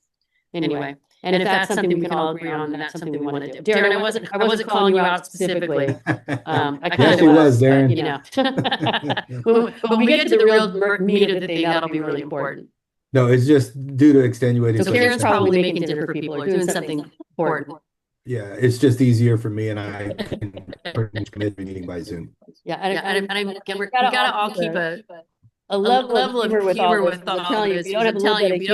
A: anyway. And if that's something we can all agree on, then that's something we want to do. Darren, I wasn't calling you out specifically. I
C: Yes, he was, Darren.
A: When we get to the real meat of the thing, that'll be really important.
C: No, it's just due to extenuating.
A: So Karen's probably making dinner for people or doing something important.
C: Yeah, it's just easier for me, and I can committee meeting by Zoom.
A: Yeah, and we gotta all keep a level of humor with all this. I'm telling you, if you don't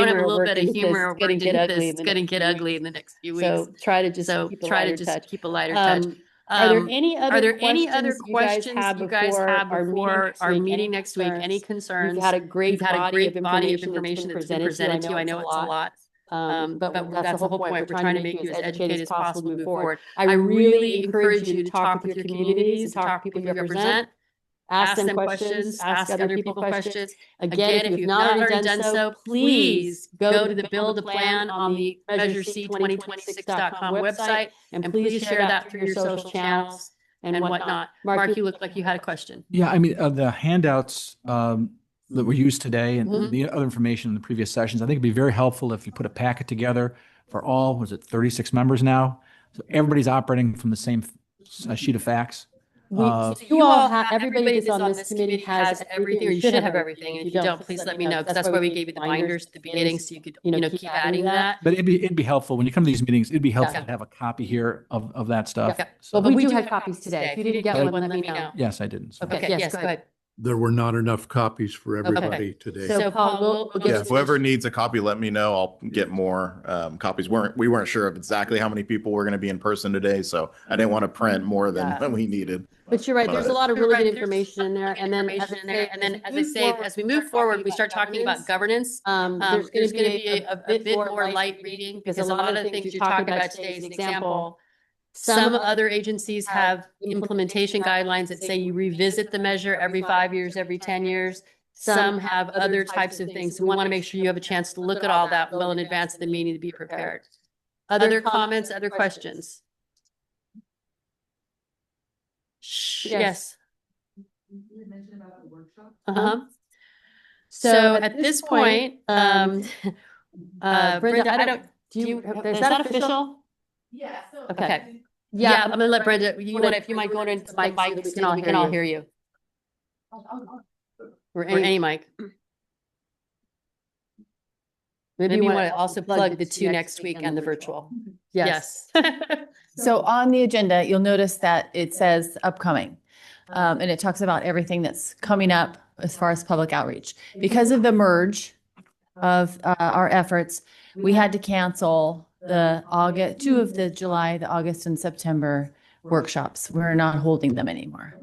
A: have a little bit of humor, it's going to get ugly in the next few weeks. So try to just keep a lighter touch. Are there any other questions you guys have before our meeting next week? Any concerns? You've had a great body of information that's been presented to you. I know it's a lot. But that's the whole point. We're trying to make you as educated as possible moving forward. I really encourage you to talk with your communities, to talk to people you represent. Ask them questions, ask other people questions. Again, if you've not already done so, please go to the Build a Plan on the MeasureC2026.com website, and please share that through your social channels and whatnot. Mark, you look like you had a question.
I: Yeah, I mean, the handouts that were used today and the other information in the previous sessions, I think it'd be very helpful if you put a packet together for all, was it 36 members now? So everybody's operating from the same sheet of facts.
A: So you all have, everybody that's on this committee has everything, or you should have everything. And if you don't, please let me know, because that's why we gave you the binders at the beginning, so you could, keep adding that.
I: But it'd be helpful when you come to these meetings, it'd be helpful
A: Yeah.
I: to have a copy here of that stuff.
A: Yeah.
I: So-
A: Well, we do have copies today. If you didn't get one, let me know.
I: Yes, I didn't. So-
A: Okay, yes, go ahead.
D: There were not enough copies for everybody today.
A: So Paul, we'll
G: Yeah,
A: get
G: whoever needs a copy, let me know. I'll get more copies. We weren't sure of exactly how many people were going to be in person today, so I didn't want to print more than we needed.
A: But you're right, there's a lot of really good information in there, and then as I say, as we move forward, we start talking about governance. There's going to be a bit more light reading, because a lot of the things you're talking about today, as an example, some other agencies have implementation guidelines that say you revisit the measure every 5 years, every 10 years. Some have other types of things. So we want to make sure you have a chance to look at all that well in advance of the meeting to be prepared. Other comments, other questions? Yes. So at this point, Brenda, I don't, is that official?
B: Yeah.
A: Okay. Yeah, I'm gonna let Brenda, if you might go into the mic so that we can all hear you. Or any mic. Maybe you want to also plug the two next week and the virtual. Yes.
L: So on the agenda, you'll notice that it says upcoming. And it talks about everything that's coming up as far as public outreach. Because of the merge of our efforts, we had to cancel two of the July, the August and September workshops. We're not holding them anymore.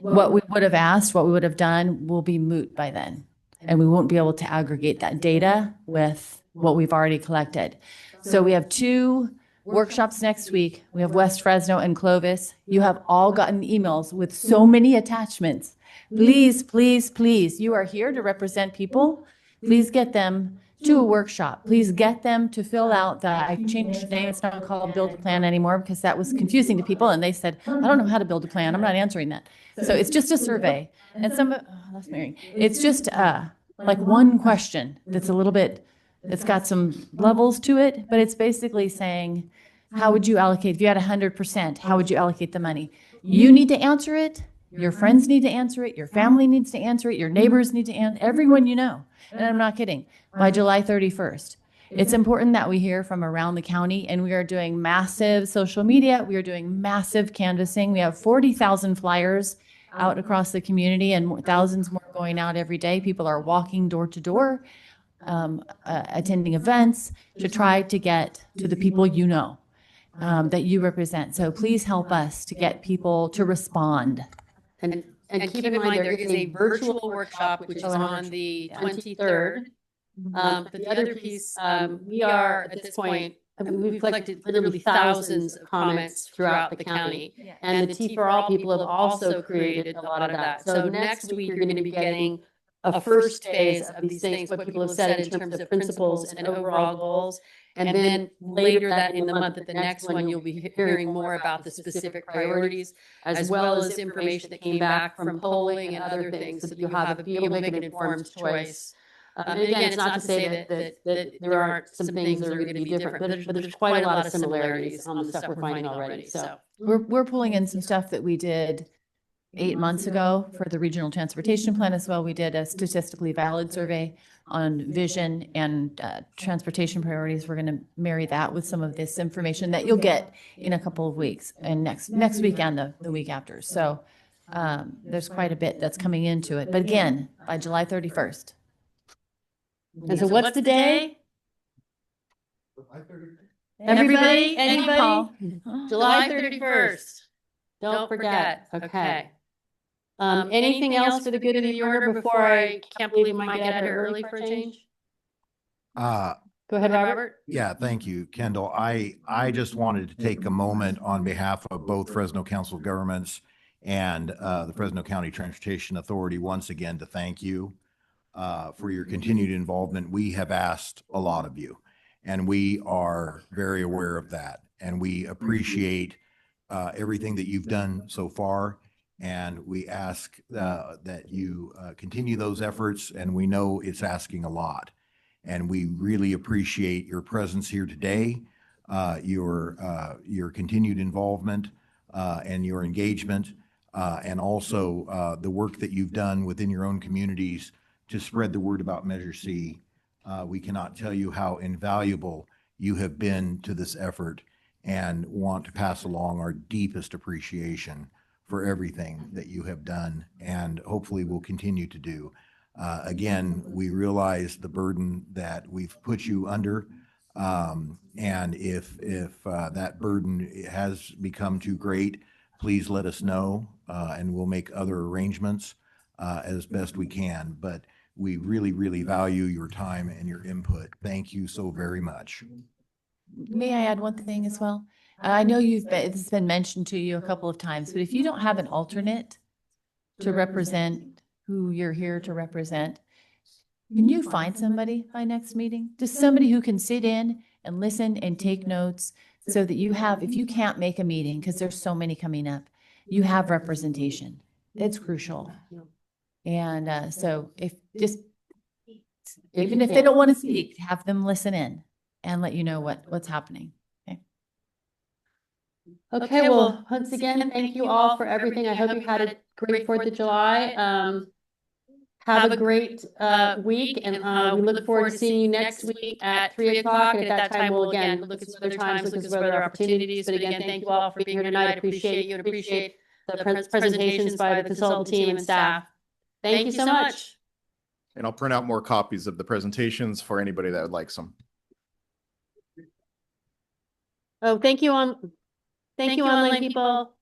L: What we would have asked, what we would have done will be moot by then. And we won't be able to aggregate that data with what we've already collected. So we have 2 workshops next week. We have West Fresno and Clovis. You have all gotten emails with so many attachments. Please, please, please, you are here to represent people. Please get them to a workshop. Please get them to fill out that. I changed the name. It's not called Build a Plan anymore because that was confusing to people. And they said, I don't know how to build a plan. I'm not answering that. So it's just a survey. And that's Mary. It's just like one question that's a little bit, it's got some levels to it, but it's basically saying, how would you allocate? If you had 100%, how would you allocate the money? You need to answer it. Your friends need to answer it. Your family needs to answer it. Your neighbors need to answer, everyone you know. And I'm not kidding. By July 31st. It's important that we hear from around the county, and we are doing massive social media. We are doing massive canvassing. We have 40,000 flyers out across the community and thousands more going out every day. People are walking door to door, attending events to try to get to the people you know that you represent. So please help us to get people to respond.
A: And keep in mind, there is a virtual workshop, which is on the 23rd. But the other piece, we are at this point, we've collected literally thousands of comments throughout the county. And the T for All people have also created a lot of that. So next week, you're going to be getting a first phase of these things, what people have said in terms of principles and overall goals. And then later that in the month, at the next one, you'll be hearing more about the specific priorities, as well as information that came back from polling and other things, so that you'll be able to make an informed choice. And again, it's not to say that there aren't some things that are going to be different, but there's quite a lot of similarities on the stuff we're finding already. So
L: We're pulling in some stuff that we did 8 months ago for the regional transportation plan as well. We did a statistically valid survey on vision and transportation priorities. We're going to marry that with some of this information that you'll get in a couple of weeks, and next week and the week after. So there's quite a bit that's coming into it. But again, by July 31st.
A: And so what's the day? Everybody? Anybody? July 31st. Don't forget. Okay. Anything else for the good of the order before I can't believe we might get out of early for a change? Go ahead, Robert.
M: Yeah, thank you, Kendall. I just wanted to take a moment on behalf of both Fresno Council of Governments and the Fresno County Transportation Authority once again to thank you for your continued involvement. We have asked a lot of you, and we are very aware of that. And we appreciate everything that you've done so far. And we ask that you continue those efforts. And we know it's asking a lot. And we really appreciate your presence here today, your continued involvement and your engagement. and also the work that you've done within your own communities to spread the word about Measure C. We cannot tell you how invaluable you have been to this effort and want to pass along our deepest appreciation for everything that you have done and hopefully will continue to do. Again, we realize the burden that we've put you under. And if that burden has become too great, please let us know, and we'll make other arrangements as best we can. But we really, really value your time and your input. Thank you so very much.
L: May I add one thing as well? I know it's been mentioned to you a couple of times, but if you don't have an alternate to represent who you're here to represent, can you find somebody by next meeting? Just somebody who can sit in and listen and take notes so that you have, if you can't make a meeting, because there's so many coming up, you have representation. It's crucial. And so even if they don't want to speak, have them listen in and let you know what's happening.
A: Okay, well, once again, thank you all for everything. I hope you had a great 4th of July. Have a great week, and we look forward to seeing you next week at 3 o'clock. And at that time, we'll again look at some other times, look at some other opportunities. But again, thank you all for being here tonight. I appreciate you and appreciate the presentations by the consultant team and staff. Thank you so much.
G: And I'll print out more copies of the presentations for anybody that would like some.
A: Oh, thank you online people.